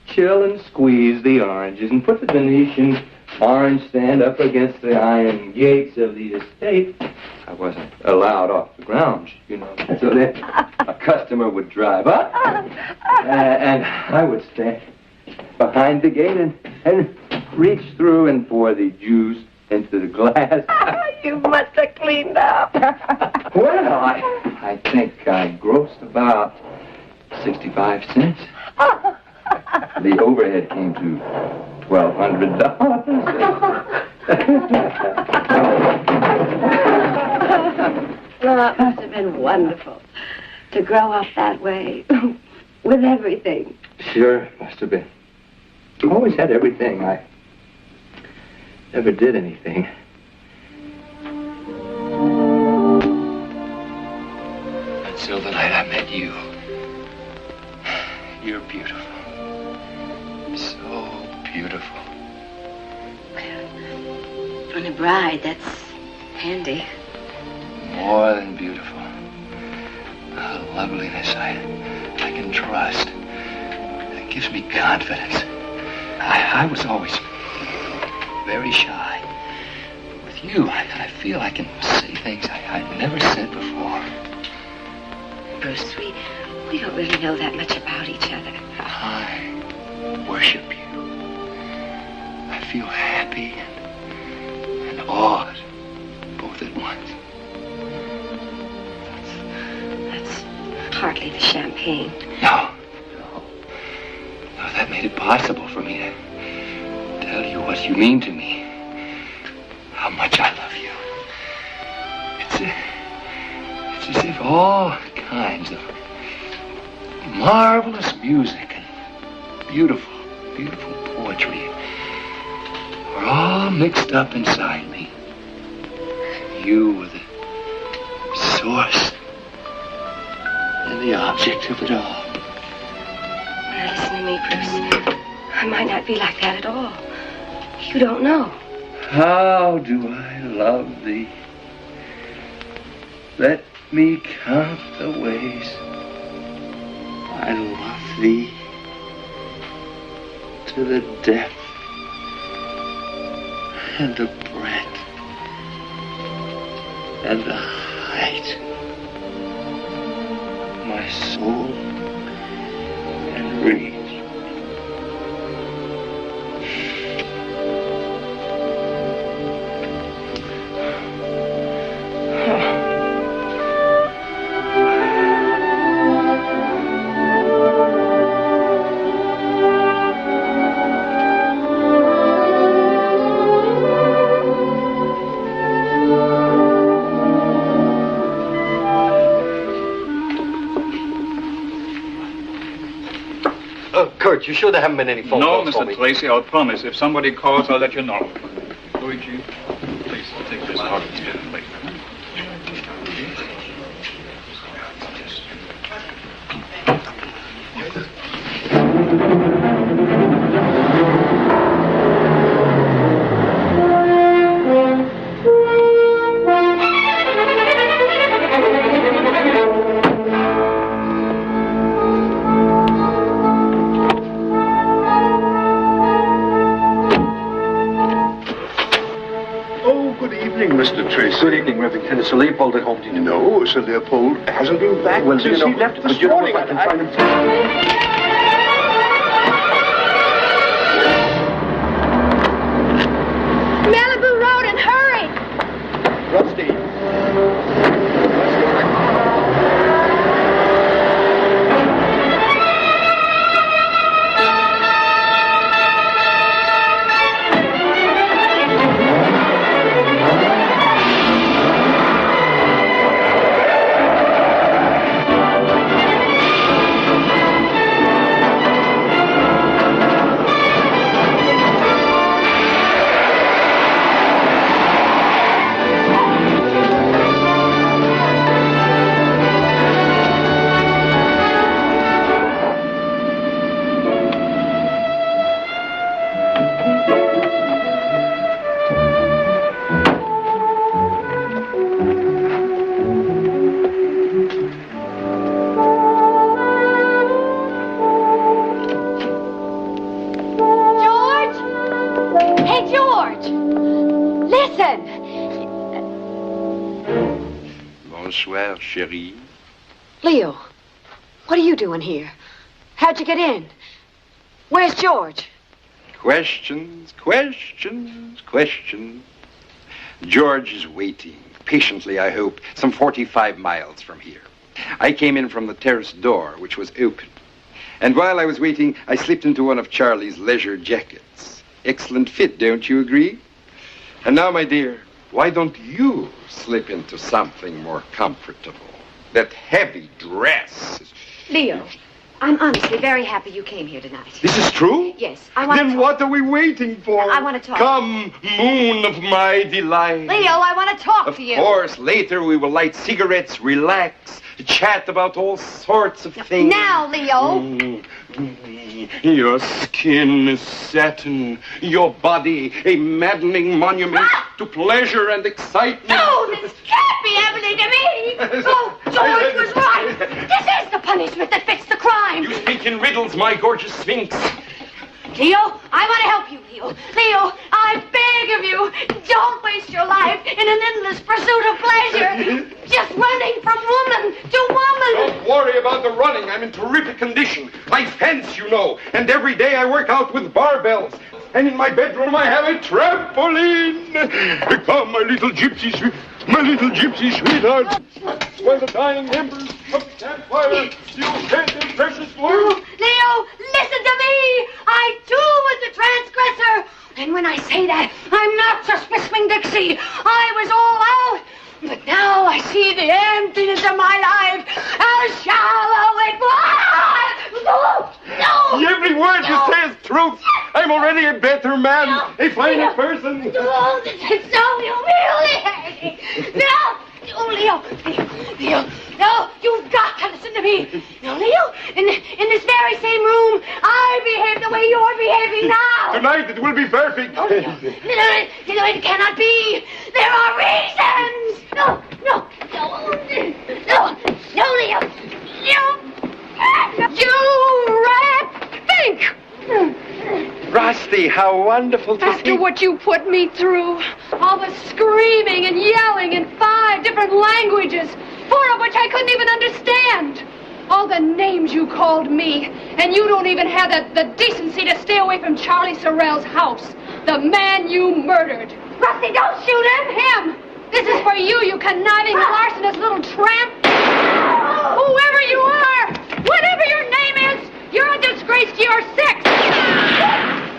chill and squeeze the oranges and put the Venetian orange stand up against the iron gates of the estate. I wasn't allowed off the grounds, you know, so that a customer would drive up, and I would stand behind the gate and reach through and pour the juice into the glass. You must have cleaned up. Well, I think I grossed about 65 cents. The overhead came to $1,200. Well, it must have been wonderful to grow up that way with everything. Sure, must have been. Always had everything. I never did anything. Until the night I met you. You're beautiful. So beautiful. For a bride, that's handy. More than beautiful. A loveliness I can trust. It gives me confidence. I was always very shy. But with you, I feel I can say things I've never said before. Bruce, we don't really know that much about each other. I worship you. I feel happy and awed both at once. That's partly the champagne. No, that made it possible for me to tell you what you mean to me. How much I love you. It's as if all kinds of marvelous music and beautiful, beautiful poetry were all mixed up inside me. You were the source and the object of it all. Now listen to me, Bruce. I might not be like that at all. You don't know. How do I love thee? Let me count the ways I love thee to the depth and the breadth and the height of my soul and reach. Kurt, you sure there haven't been any phone No, calls for Mr. me? Tracy, I'll promise. If somebody calls, I'll let you know. Luigi, please take this out of here, please. Mr. Tracy. doing, Reverend? Is Sir Leopold at home, do you know? No, Sir Leopold hasn't been back Well, since he left this morning. I can find him. Malibu Road, and hurry! Rusty. Bonsoir, chérie. Leo, what are you doing here? How'd you get in? Where's George? Questions, questions, questions. George is waiting, patiently, I hope, some 45 miles from here. I came in from the terrace door, which was open. And while I was waiting, I slipped into one of Charlie's leisure jackets. Excellent fit, don't you agree? And now, my dear, why don't you slip into something more comfortable? That heavy dress. Leo, I'm honestly very happy you came here tonight. This is true? Yes, I want Then what are we waiting for? I want to talk. Come, moon of my delight. Leo, I want to talk to you. Of course, later we will light cigarettes, relax, chat about all sorts of things. Now, Leo. Your skin is satin, your body a maddening monument to pleasure and excitement. No, this can't be happening to me! Oh, George was right! This is the punishment that fits the crime! You speak in riddles, my gorgeous sphinx. Leo, I want to help you, Leo. Leo, I beg of you, don't waste your life in an endless pursuit of pleasure. Just running from woman to woman. Don't worry about the running. I'm in terrific condition. I fence, you know, and every day I work out with barbells. And in my bedroom I have a trampoline. Come, my little gypsy sweetheart. While the dying embers of the campfire still shed their precious glory. Leo, listen to me. I too was a transgressor. And when I say that, I'm not just whistling Dixie. I was all out. But now I see the emptiness of my life. How shallow it was. No. Every word you say is truth. I'm already a better man, a finer person. No, this is so humiliating. No. Oh, Leo, no, you've got to listen to me. Now, Leo, in this very same room, I behave the way you're behaving now. Tonight it will be perfect. No, Leo, it cannot be. There are reasons. No, Leo. You rat think. Rusty, how wonderful to see. After what you put me through, all the screaming and yelling in 5 different languages, 4 of which I couldn't even understand. All the names you called me, and you don't even have the decency to stay away from Charley Sorrell's house, the man you murdered. Rusty, don't shoot him! This is for you, you conniving, larcenous little tramp. Whoever you are, whatever your name is, you're a disgrace to your sex.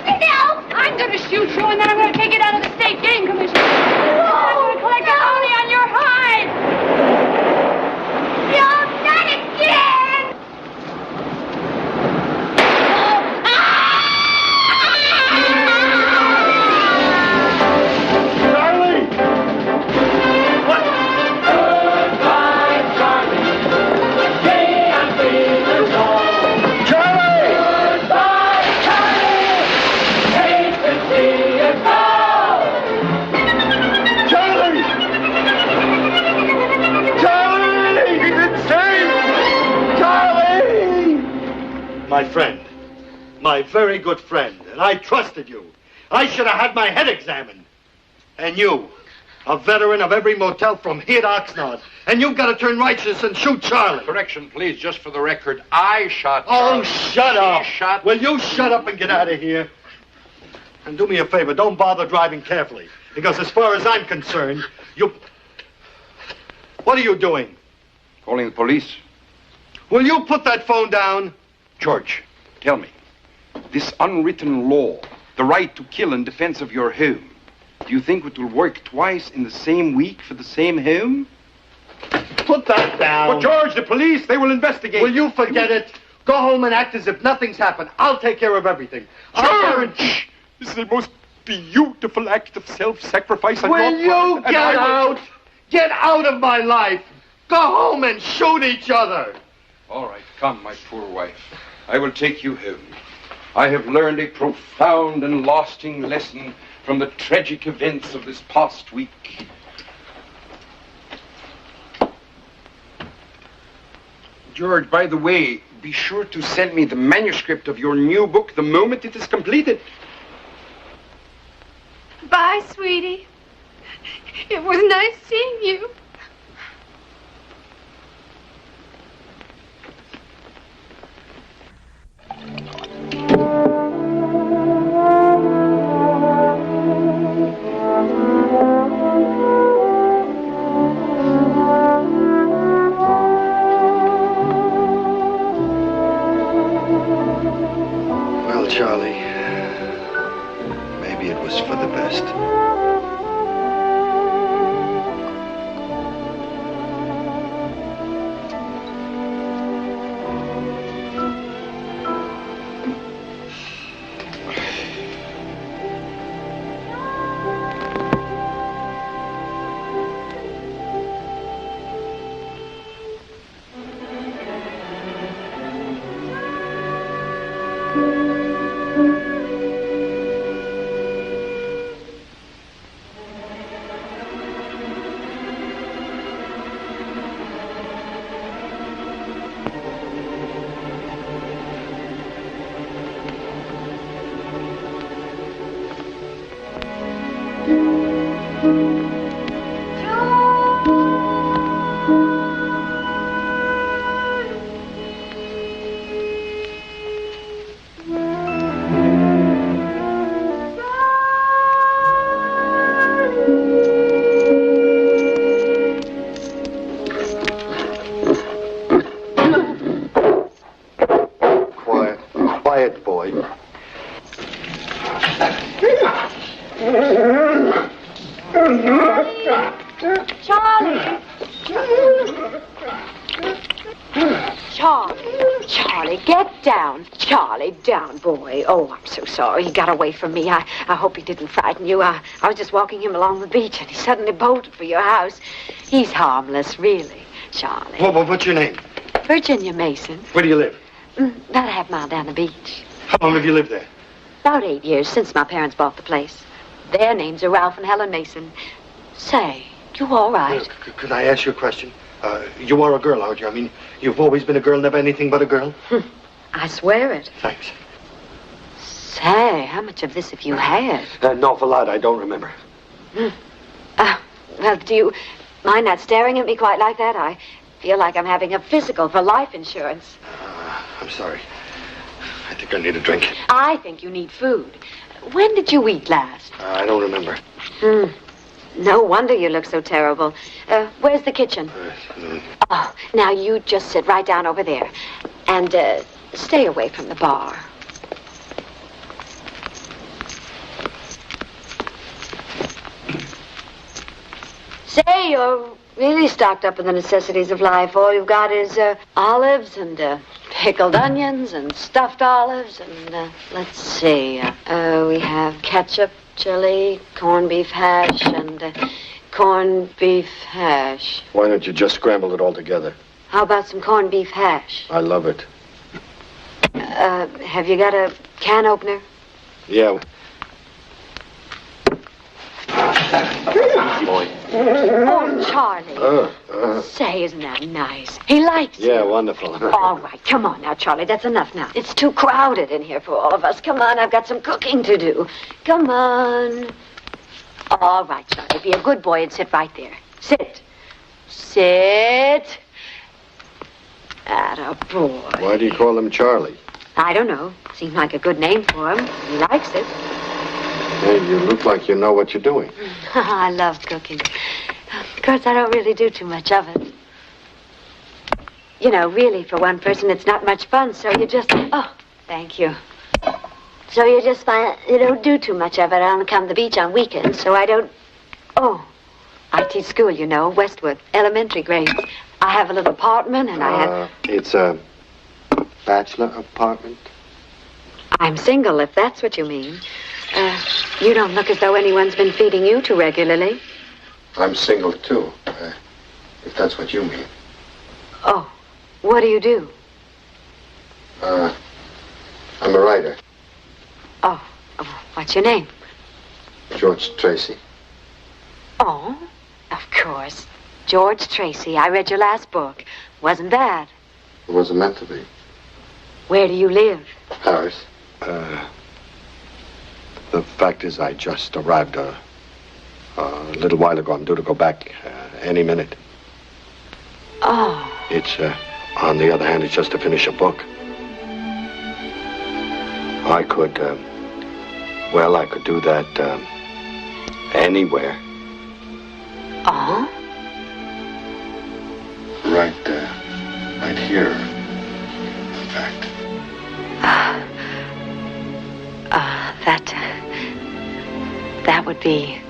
No! I'm going to shoot you, and then I'm going to take it out of the state game commission. I'm going to collect a bounty on your hide. No, not again! Charley! What? Goodbye, Charley. Stay and be the song. Charley! Goodbye, Charley. Hate to see you go. Charley! Charley! He's insane! Charley! My friend. My very good friend. And I trusted you. I should have had my head examined. And you. A veteran of every motel from here to Oxnard. And you've got to turn righteous and shoot Charlie. Correction, please, just for the record. I shot Charlie. Oh, shut up. He shot... Will you shut up and get out of here? And do me a favor, don't bother driving carefully. Because as far as I'm concerned, you... What are you doing? Calling the police. Will you put that phone down? George, tell me. This unwritten law, the right to kill in defense of your home, do you think it will work twice in the same week for the same home? Put that down. But George, the police, they will investigate. Will you forget it? Go home and act as if nothing's happened. I'll take care of everything. George! This is the most beautiful act of self-sacrifice on Will your you part, and get I will- out? Get out of my life. Go home and shoot each other. All right, come, my poor wife. I will take you home. I have learned a profound and lasting lesson from the tragic events of this past week. George, by the way, be sure to send me the manuscript of your new book the moment it is completed. Bye, sweetie. It was nice seeing you. Well, Charlie, maybe it was for the best. Quiet, boy. Charlie! Charlie, get down. Charlie, down, boy. Oh, I'm so sorry. He got away from me. I hope he didn't frighten you. I was just walking him along the beach, and he suddenly bolted for your house. He's harmless, really, Charlie. What's your name? Virginia Mason. Where do you live? About a half mile down the beach. How long have you lived there? About 8 years since my parents bought the place. Their names are Ralph and Helen Mason. Say, you all right? Could I ask you a question? You are a girl, aren't you? I mean, you've always been a girl, never anything but a girl? I swear it. Thanks. Say, how much of this have you had? An awful lot, I don't remember. Well, do you mind not staring at me quite like that? I feel like I'm having a physical for life insurance. I'm sorry. I think I need a drink. I think you need food. When did you eat last? I don't remember. No wonder you look so terrible. Where's the kitchen? Oh, now you just sit right down over there. And stay away from the bar. Say, you're really stocked up with the necessities of life. All you've got is olives and pickled onions and stuffed olives and, let's see. We have ketchup, chili, corned beef hash, and corned beef hash. Why don't you just scramble it all together? How about some corned beef hash? I love it. Have you got a can opener? Yeah. Boy. Oh, Charlie. Say, isn't that nice? He likes you. Yeah, wonderful. All right, come on now, Charlie. That's enough now. It's too crowded in here for all of us. Come on, I've got some cooking to do. Come on. All right, Charlie. Be a good boy and sit right there. Sit. Sit. Atta boy. Why do you call him Charlie? I don't know. Seemed like a good name for him. He likes it. Hey, you look like you know what you're doing. I love cooking. Of course, I don't really do too much of it. You know, really, for one person, it's not much fun, so you just... Oh, thank you. So you just find you don't do too much of it. I only come to the beach on weekends, so I don't... Oh, I teach school, you know, Westwood, elementary grades. I have a little apartment, and I have... It's a bachelor apartment? I'm single, if that's what you mean. You don't look as though anyone's been feeding you too regularly. I'm single, too, if that's what you mean. Oh, what do you do? I'm a writer. Oh, what's your name? George Tracy. Oh, of course. George Tracy. I read your last book. Wasn't bad. It wasn't meant to be. Where do you live? Paris. The fact is, I just arrived a little while ago. I'm due to go back any minute. Oh. It's, on the other hand, it's just to finish a book. I could, I could do that anywhere. Oh? Right here, in fact. That would be